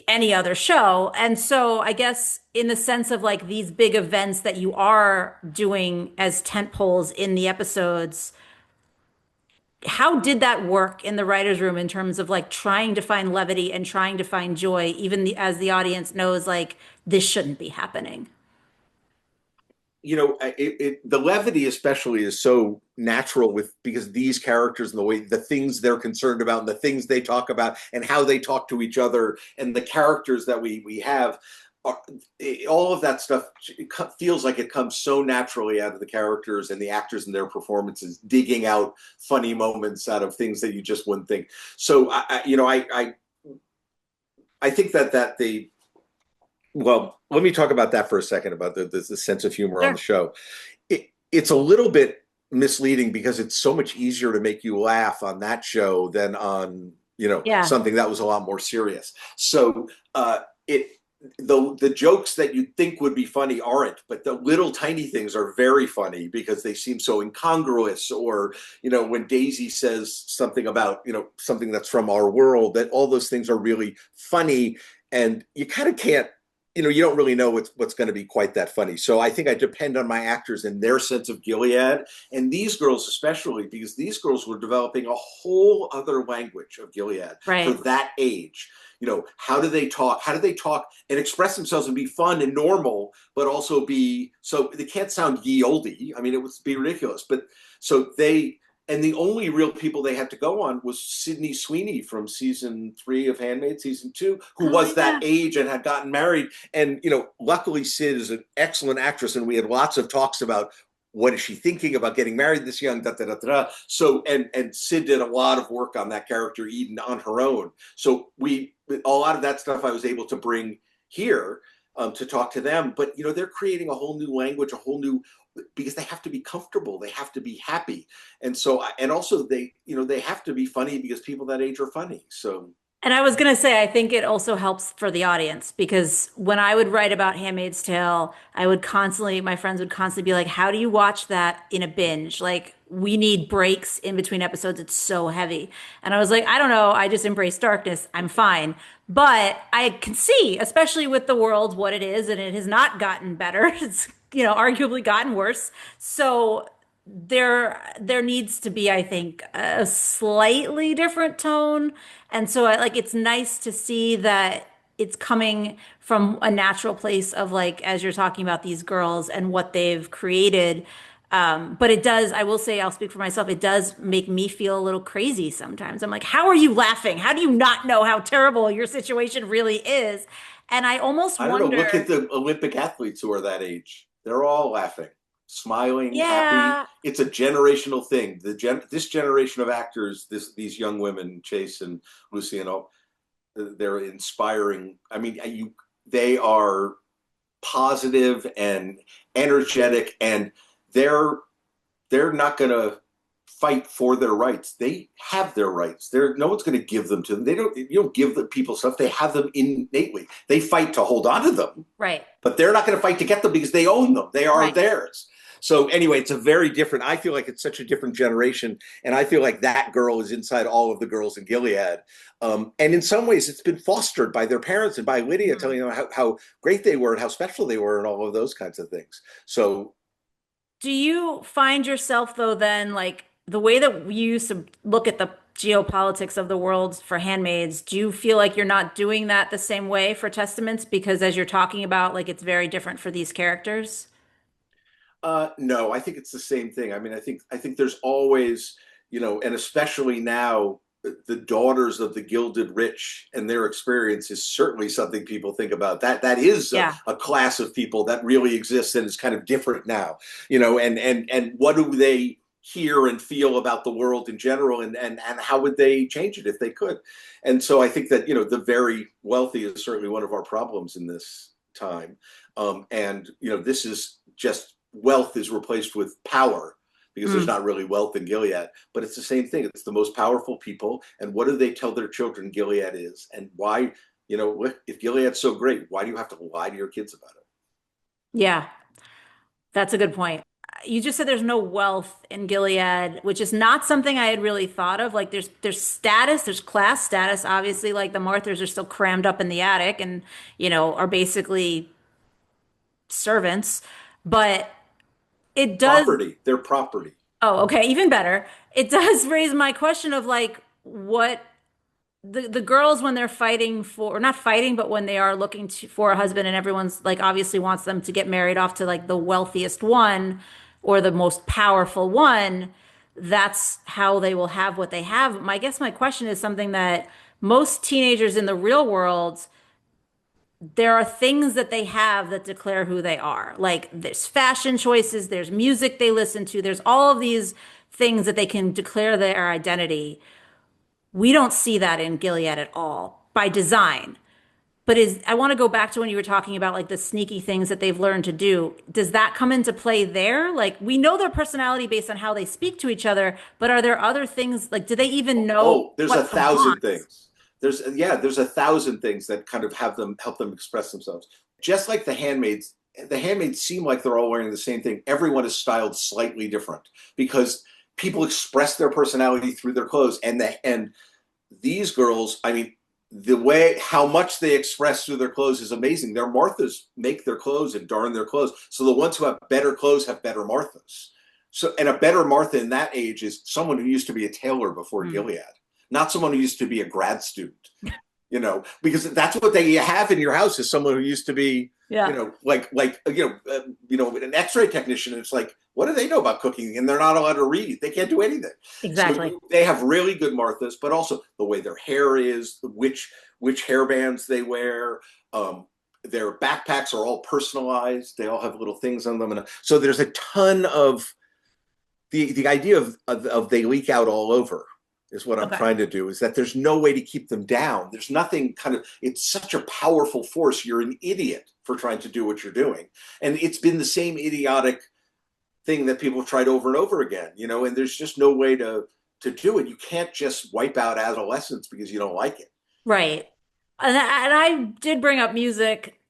any other show. And so I guess in the sense of like these big events that you are doing as tent poles in the episodes, how did that work in the writer's room in terms of like trying to find levity and trying to find joy, even as the audience knows like this shouldn't be happening? The levity especially is so natural because these characters and the way the things they're concerned about and the things they talk about and how they talk to each other and the characters that we have are, all of that stuff feels like it comes so naturally out of the characters and the actors and their performances, digging out funny moments out of things that you just wouldn't think. So I think that the well, let me talk about that for a second about the sense of humor on the Sure. show. It's a little bit misleading because it's so much easier to make you laugh on that show than on Yeah. something that was a lot more serious. So it the jokes that you'd think would be funny aren't, but the little tiny things are very funny because they seem so incongruous. Or, when Daisy says something about, something that's from our world, that all those things are really funny, and you kind of can't, you don't really know what's going to be quite that funny. So I think I depend on my actors and their sense of Gilead, and these girls especially, because these girls were developing a whole other language of Gilead for Right. that age. How do they talk? How do they talk and express themselves and be fun and normal, but also be so they can't sound ye olde. I mean, it would be ridiculous. But so they and the only real people they had to go on was Sydney Sweeney from season 3 of Handmaid, season 2, who Oh was that yeah. age and had gotten married. And luckily Sid is an excellent actress, and we had lots of talks about what is she thinking about getting married this young, da da da da. So and Sid did a lot of work on that character Eden on her own. So a lot of that stuff I was able to bring here, to talk to them. But they're creating a whole new language, a whole new, because they have to be comfortable, they have to be happy, and so and also they have to be funny because people that age are funny. So And I was gonna say, I think it also helps for the audience because when I would write about Handmaid's Tale, my friends would constantly be like, "How do you watch that in a binge? Like, we need breaks in between episodes. It's so heavy." And I was like, I don't know. I just embrace darkness. I'm fine. But I can see, especially with the world, what it is, and it has not gotten better. It's, arguably gotten worse. So there needs to be, I think, a slightly different tone. And so it's nice to see that it's coming from a natural place of, like, as you're talking about these girls and what they've created. But it does, I will say, I'll speak for myself, it does make me feel a little crazy sometimes. I'm like, how are you laughing? How do you not know how terrible your situation really is? And I almost I don't know. Look at wonder, the Olympic athletes who are that age. They're all laughing, smiling, happy. yeah. It's a generational thing. This generation of actors, these young women, Chase and Lucy and all, they're inspiring. I mean, they are positive and energetic, and they're they're not going to fight for their rights. They have their rights. No one's going to give them to them. You don't give the people stuff. They have them innately. They fight to hold on to them, Right. but they're not going to fight to get them because they own them. They are Right. theirs. So anyway, it's a very different. I feel like it's such a different generation, and I feel like that girl is inside all of the girls in Gilead. And in some ways, it's been fostered by their parents and by Lydia Mhm. telling them how great they were and how special they were and all of those kinds of things. So Do you find yourself, though, then, like the way that we used to look at the geopolitics of the world for handmaids, do you feel like you're not doing that the same way for Testaments? Because as you're talking about, like, it's very different for these characters? no, I think it's the same thing. I mean, I think there's always, and especially now, the daughters of the gilded rich and their experience is certainly something people think about. That is Yeah. a class of people that really exists and is kind of different now, and what do they hear and feel about the world in general, and how would they change it if they could? And so I think that the very wealthy is certainly one of our problems in this time, and this is just wealth is replaced with power because there's Mm. not really wealth in Gilead, but it's the same thing. It's the most powerful people. And what do they tell their children Gilead is? And why, if Gilead's so great, why do you have to lie to your kids about it? Yeah, that's a good point. You just said there's no wealth in Gilead, which is not something I had really thought of. Like there's status, there's class status. Obviously, like the Marthas are still crammed up in the attic and, are basically servants. But it does. Property, their property. Oh, okay, even better. It does raise my question of, like, what the girls, when they're fighting for, or not fighting, but when they are looking for a husband, and everyone's like obviously wants them to get married off to, like, the wealthiest one or the most powerful one, that's how they will have what they have. I guess my question is something that most teenagers in the real world, there are things that they have that declare who they are. Like there's fashion choices, there's music they listen to, there's all of these things that they can declare their identity. We don't see that in Gilead at all by design. But I want to go back to when you were talking about, like, the sneaky things that they've learned to do. Does that come into play there? Like, we know their personality based on how they speak to each other, but are there other things, like, do they even know Oh, there's a what to thousand want? things. there's 1,000 things that kind of help them express themselves. Just like the handmaids seem like they're all wearing the same thing. Everyone is styled slightly different because people express their personality through their clothes. And these girls, I mean, how much they express through their clothes is amazing. Their Marthas make their clothes and darn their clothes. So the ones who have better clothes have better Marthas. So, and a better Martha in that age is someone who used to be a tailor before Gilead, not someone who used to be a grad student. Because that's what they have in your house is someone who used to be, an X-ray technician. And it's like, what do they know about cooking? And they're not allowed to read. They can't do anything. Exactly. So they have really good Marthas, but also the way their hair is, which hair bands they wear. Their backpacks are all personalized. They all have little things on them. And so there's a ton of the idea of they leak out all over is what I'm trying to do, is that there's no way to keep them down. There's nothing it's such a powerful force. You're an idiot for trying to do what you're doing. And it's been the same idiotic thing that people have tried over and over again, and there's just no way to do it. You can't just wipe out adolescence because you don't like it. Right. And I did bring up music.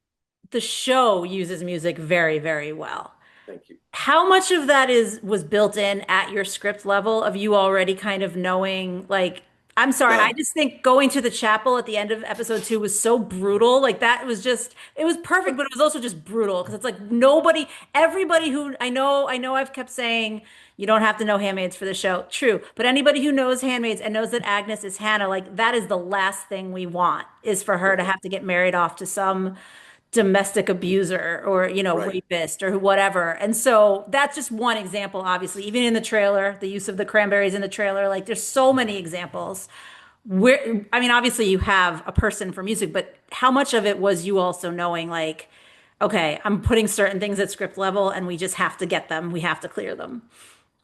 The show uses music very, very well. Thank you. How much of that was built in at your script level of you already kind of knowing, like, I'm sorry, I just think going to the chapel at the end of episode 2 was so brutal. Like that was just, it was perfect, but it was also just brutal because it's like everybody who I know I've kept saying you don't have to know Handmaids for the show. True. But anybody who knows Handmaids and knows that Agnes is Hannah, like that is the last thing we want is for her to have to get married off to some domestic abuser or rapist or whatever. And so that's just one example. Obviously, even in the trailer, the use of the cranberries in the trailer, like there's so many examples where, I mean, obviously you have a person for music, but how much of it was you also knowing like, okay, I'm putting certain things at script level and we just have to get them, we have to clear them.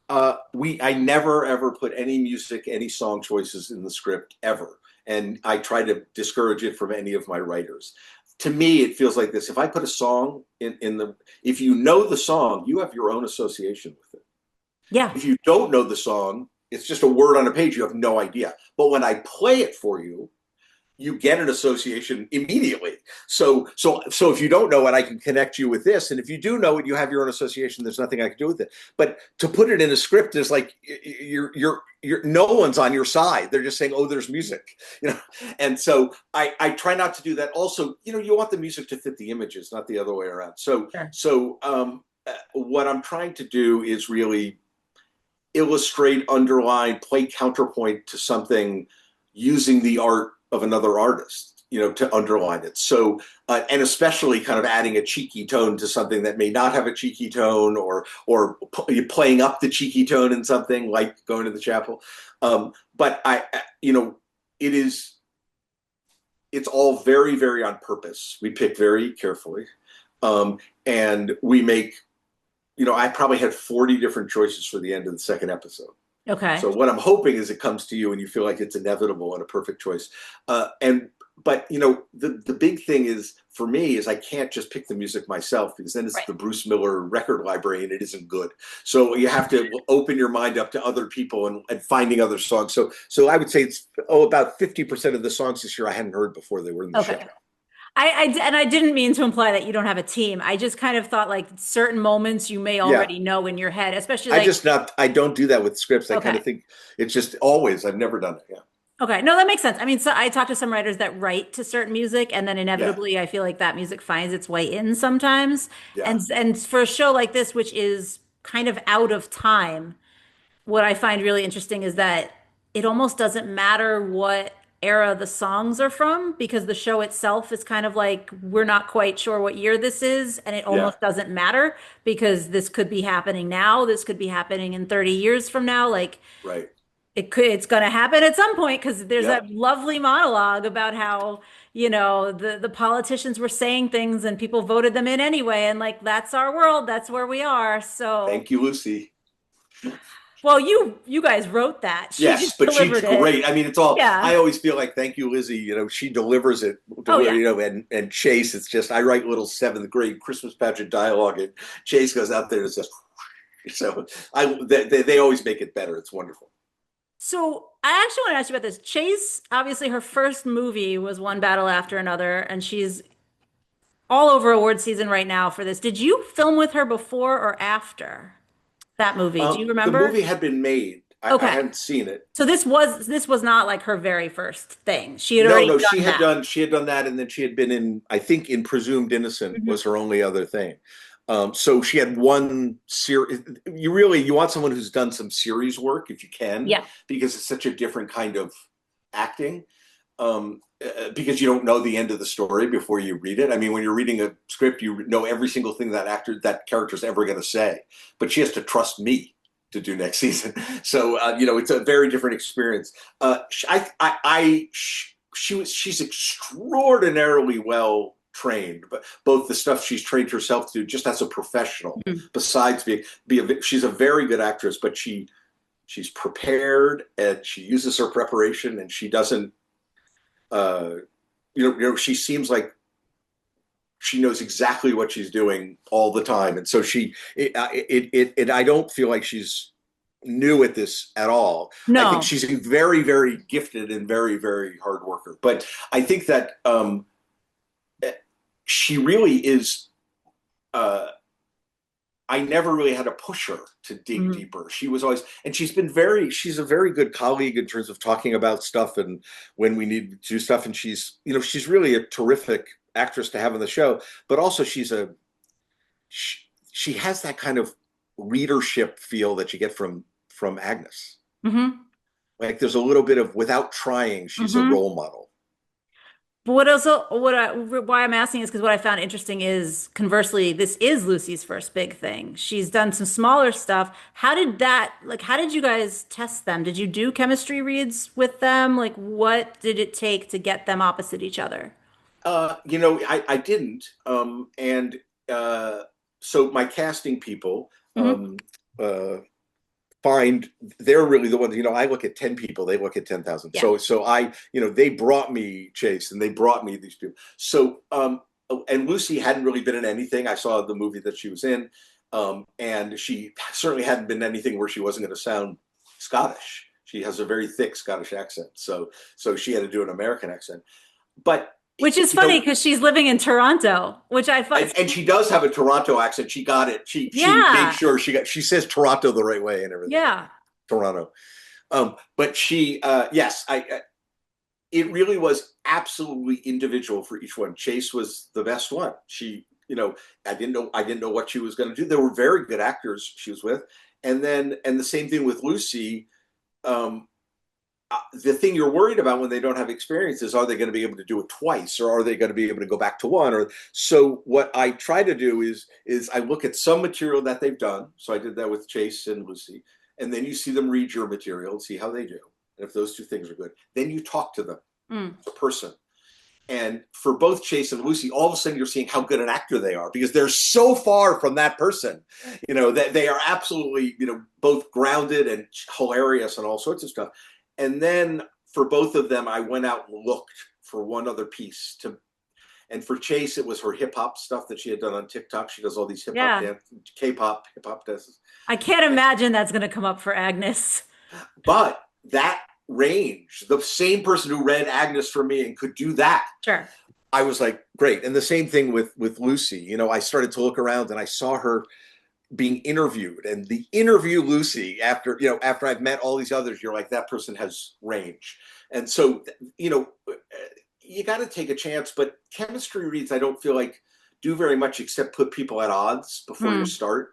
I never ever put any music, any song choices in the script ever, and I try to discourage it from any of my writers. To me, it feels like this. If I put a song if you know the song, you have your own association with it. Yeah. If you don't know the song, it's just a word on a page. You have no idea. But when I play it for you, you get an association immediately. So if you don't know it, I can connect you with this. And if you do know it, you have your own association. There's nothing I can do with it. But to put it in a script is like you're no one's on your side. They're just saying, oh, there's music, And so I try not to do that. Also, you want the music to fit the images, not the other way around. What I'm trying to do is really illustrate, underline, play counterpoint to something using the art of another artist, to underline it. So, and especially kind of adding a cheeky tone to something that may not have a cheeky tone, or playing up the cheeky tone in something like going to the chapel. But it's all very, very on purpose. We pick very carefully, and we make. I probably had 40 different choices for the end of the second episode. Okay. So what I'm hoping is it comes to you and you feel like it's inevitable and a perfect choice. But the big thing is for me is I can't just pick the music myself, because then it's the Bruce Miller record library and it isn't good. So you have to open your mind up to other people and finding other songs. So I would say it's about 50% of the songs this year I hadn't heard before they were in the show. I didn't mean to imply that you don't have a team. I just kind of thought like certain moments you may already know in your head, especially like I don't do that with scripts. I kind of think it's just always, I've never done it. Yeah. Okay. No, that makes sense. I mean, so I talk to some writers that write to certain music and then inevitably I feel like that music finds its way in sometimes. Yeah. And for a show like this, which is kind of out of time, what I find really interesting is that it almost doesn't matter what era the songs are from, because the show itself is kind of like, we're not quite sure what year this is, and it almost doesn't matter because this could be happening now, this could be happening in 30 years from now, like it's going to happen at some point, because there's that lovely monologue about how the politicians were saying things and people voted them in anyway, and like that's our world, that's where we are. So thank you, Lucy. Well, you guys wrote that. Yes, but she's great. It. I mean, it's all. Yeah. I always feel like thank you, Lizzie. She delivers it. And Chase. It's just I write little 7th grade Christmas pageant dialogue, and Chase goes out there and says, so they always make it better. It's wonderful. So I actually want to ask you about this. Chase, obviously, her first movie was one battle after another, and she's all over award season right now for this. Did you film with her before or after that movie? Do you The remember? movie had been made. I Okay. hadn't seen it. So this was not like her very first thing. She had No, already no, done that. she had done that, and then she had been in, I think, in Presumed Innocent Mhm. was her only other thing. So she had one series. You want someone who's done some series work if you can, Yeah. because it's such a different kind of acting. Because you don't know the end of the story before you read it. I mean, when you're reading a script, you know every single thing that character's ever going to say, but she has to trust me to do next season. So it's a very different experience. She's extraordinarily well trained, but both the stuff she's trained herself to just as a professional. Mhm. Besides she's a very good actress, but she's prepared and she uses her preparation and she doesn't uh, she seems like she knows exactly what she's doing all the time, and so I don't feel like she's new at this at all. I think No. she's a very, very gifted and very, very hard worker. But I think that she really is. Uh, I never really had to push her to dig Mhm. deeper. She was always, and she's a very good colleague in terms of talking about stuff and when we need to do stuff. And she's really a terrific actress to have on the show. But also, she, she has that kind of leadership feel that you get from Agnes. Hmm. Like there's a little bit of without trying, she's a Hmm. role model. But what also, why I'm asking is because what I found interesting is conversely, this is Lucy's first big thing. She's done some smaller stuff. How did you guys test them? Did you do chemistry reads with them? Like, what did it take to get them opposite each other? I didn't, and uh, so my casting people Hmm. uh, find they're really the ones. I look at 10 people, they look at 10,000. Yeah. They brought me Chase and they brought me these people. And Lucy hadn't really been in anything. I saw the movie that she was in, and she certainly hadn't been in anything where she wasn't going to sound Scottish. She has a very thick Scottish accent, so she had to do an American accent. But Which is funny because she's living in Toronto, which I thought, and she does have a Toronto accent. She got it. She made yeah, sure she says Toronto the right way and everything. yeah. Toronto. But yes, it really was absolutely individual for each one. Chase was the best one. I didn't know what she was going to do. There were very good actors she was with, and the same thing with Lucy. Um, the thing you're worried about when they don't have experience is, are they going to be able to do it twice, or are they going to be able to go back to one? Or so what I try to do is I look at some material that they've done. So I did that with Chase and Lucy, and then you see them read your material and see how they do. And if those two things are good, then you talk to them Mm. as a person. And for both Chase and Lucy, all of a sudden you're seeing how good an actor they are because they're so far from that person. That they are absolutely, both grounded and hilarious and all sorts of stuff. And then for both of them, I went out and looked for one other piece to. And for Chase, it was her hip hop stuff that she had done on TikTok. She does all these hip hop Yeah. dance, K-pop, hip hop dances. I can't imagine that's going to come up for Agnes. But that range, the same person who read Agnes for me and could do that, Sure. I was like, great. And the same thing with Lucy. I started to look around and I saw her being interviewed, and the interview Lucy after I've met all these others, you're like, that person has range. And so you got to take a chance. But chemistry reads, I don't feel like do very much except put people at odds before you Hmm. start.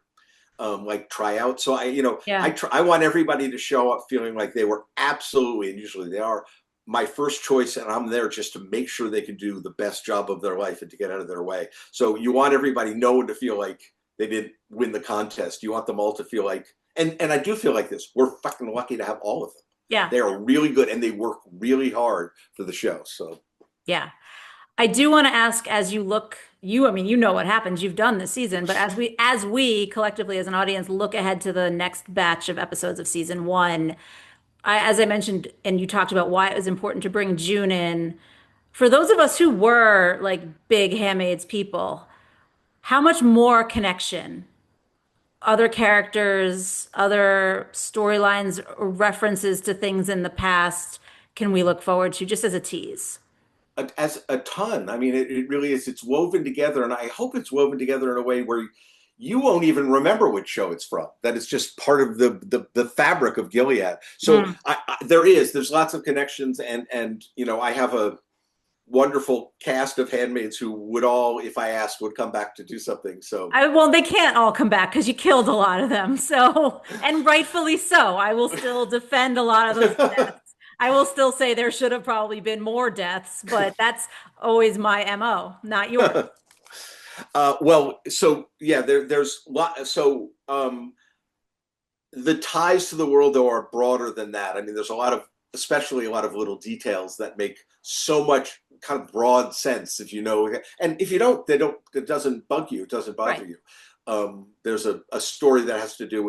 Like tryouts. So Yeah. I want everybody to show up feeling like they were absolutely, and usually they are, my first choice, and I'm there just to make sure they can do the best job of their life and to get out of their way. So you want everybody, no one to feel like they didn't win the contest. You want them all to feel like, and I do feel like this. We're fucking lucky to have all of them. Yeah. They are really good and they work really hard for the show. So Yeah. I do want to ask as you look, I mean, you know what happens. You've done this season, but as we collectively as an audience look ahead to the next batch of episodes of season one, as I mentioned, and you talked about why it was important to bring June in, for those of us who were like big Handmaid's people, how much more connection other characters, other storylines, or references to things in the past can we look forward to just as a tease? As a ton. I mean, it really is. It's woven together, and I hope it's woven together in a way where you won't even remember which show it's from. That it's just part of the fabric of Gilead. So Mm. there's lots of connections, and I have a wonderful cast of handmaids who would all, if I asked, would come back to do something. So Well, they can't all come back because you killed a lot of them. So, and rightfully so. I will still defend a lot of those deaths. I will still say there should have probably been more deaths, but that's always my MO, not yours. well, so yeah, there's lot. So the ties to the world though are broader than that. I mean, there's a lot of, especially a lot of little details that make so much kind of broad sense if you know, and if you don't, they don't. It doesn't bug you. It doesn't bother Right. you. There's a story that has to do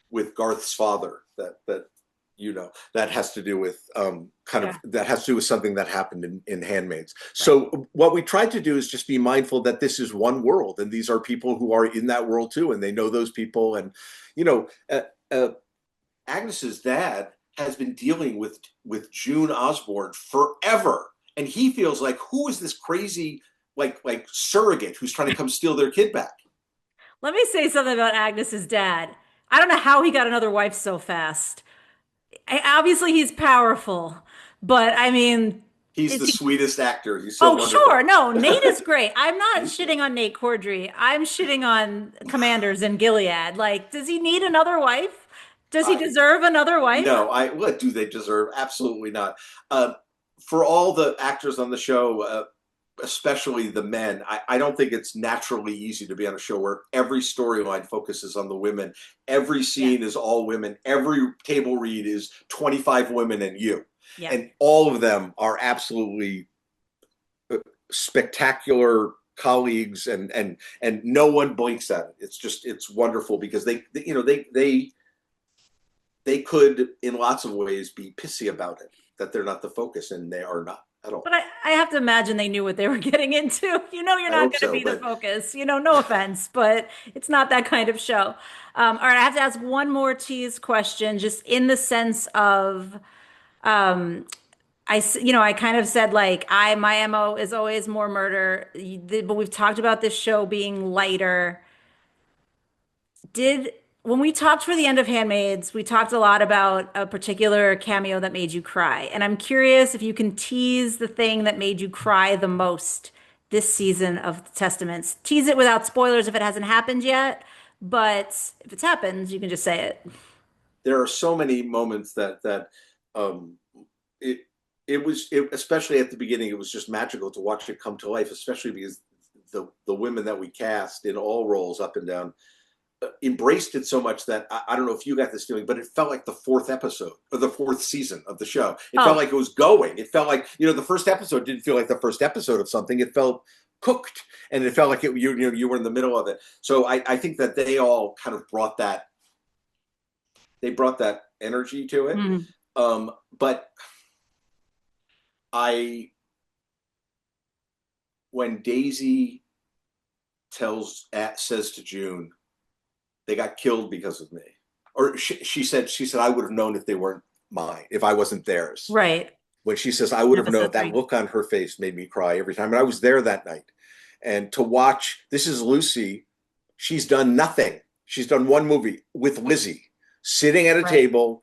with Garth's father that that has to do with kind of Yeah. that has to do with something that happened in Handmaids. Right. So what we tried to do is just be mindful that this is one world, and these are people who are in that world too, and they know those people, and you know, uh, uh, Agnes's dad has been dealing with June Osborne forever, and he feels like, who is this crazy like surrogate who's trying to come steal their kid back? Let me say something about Agnes's dad. I don't know how he got another wife so fast. Obviously, he's powerful, but I mean, He's is the he? sweetest actor. He's so Oh, wonderful. sure. No, Nate is great. I'm not shitting on Nate Cordry. I'm shitting on Commanders in Gilead. Like, does he need another wife? Does he I deserve another wife? No, I what do they deserve? Absolutely not. Uh, for all the actors on the show, especially the men, I don't think it's naturally easy to be on a show where every storyline focuses on the women. Every Yeah. scene is all women. Every table read is 25 women and you. Yeah. And all of them are absolutely spectacular colleagues, and no one blinks at it. It's wonderful because they could, in lots of ways, be pissy about it, that they're not the focus, and they are not at all. But I have to imagine they knew what they were getting into. You know, you're I not hope going to so, be the but focus. No offense, but it's not that kind of show. All right, I have to ask one more tease question, just in the sense of, um, I kind of said like my MO is always more murder, but we've talked about this show being lighter. Did When we talked for the end of Handmaids, we talked a lot about a particular cameo that made you cry. And I'm curious if you can tease the thing that made you cry the most this season of the Testaments. Tease it without spoilers if it hasn't happened yet, but if it's happened, you can just say it. there are so many moments that um, it especially at the beginning, it was just magical to watch it come to life, especially because the women that we cast in all roles up and down embraced it so much that I don't know if you got this feeling, but it felt like the fourth episode or the fourth season of the show. It felt Oh, like it was going. It felt like, the first episode didn't feel like the first episode of something. It felt cooked, and it felt like you were in the middle of it. So I think that they all kind of brought that energy to it. mm, But I when Daisy says to June, they got killed because of me, or she said I would have known if they weren't mine, if I wasn't theirs. right. When she says I would In have known, episode that three. look on her face made me cry every time. And I was there that night, and to watch, this is Lucy. She's done nothing. She's done one movie with Lizzie, sitting at a Right. table,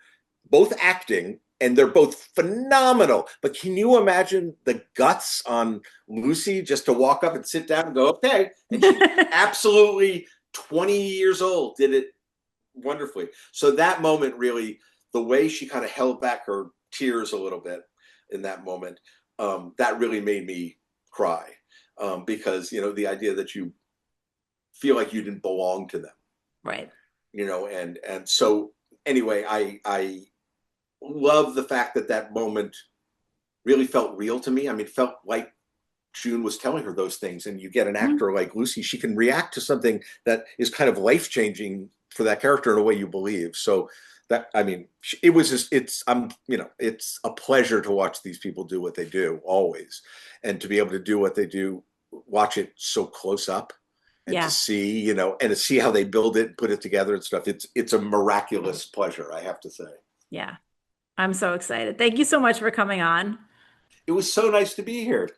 both acting, and they're both phenomenal. But can you imagine the guts on Lucy just to walk up and sit down and go, okay? And she absolutely, 20 years old, did it wonderfully. So that moment really, the way she kind of held back her tears a little bit in that moment, that really made me cry, because the idea that you feel like you didn't belong to them, Right. and so anyway, I love the fact that that moment really felt real to me. I mean, it felt like June was telling her those things, and you get an Mhm. actor like Lucy, she can react to something that is kind of life changing for that character in a way you believe. So that, I mean, it was just, it's a pleasure to watch these people do what they do always, and to be able to do what they do, watch it so close up, and to Yeah. see, and to see how they build it and put it together and stuff. It's a miraculous pleasure, I have to say. Yeah. I'm so excited. Thank you so much for coming on. It was so nice to be here.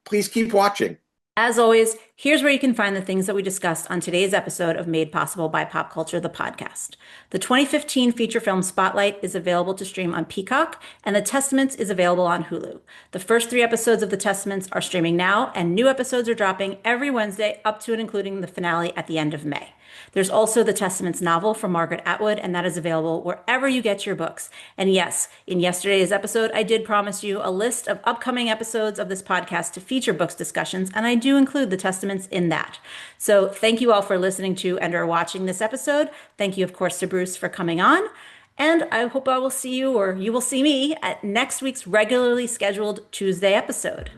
Please keep watching. As always, here's where you can find the things that we discussed on today's episode of Made Possible by Pop Culture, the podcast. The 2015 feature film Spotlight is available to stream on Peacock, and The Testaments is available on Hulu. The first 3 episodes of The Testaments are streaming now, and new episodes are dropping every Wednesday up to and including the finale at the end of May. There's also the Testaments novel from Margaret Atwood, and that is available wherever you get your books. And yes, in yesterday's episode, I did promise you a list of upcoming episodes of this podcast to feature books discussions, and I do include the Testaments in that. So thank you all for listening to and or watching this episode. Thank you, of course, to Bruce for coming on. And I hope I will see you, or you will see me, at next week's regularly scheduled Tuesday episode.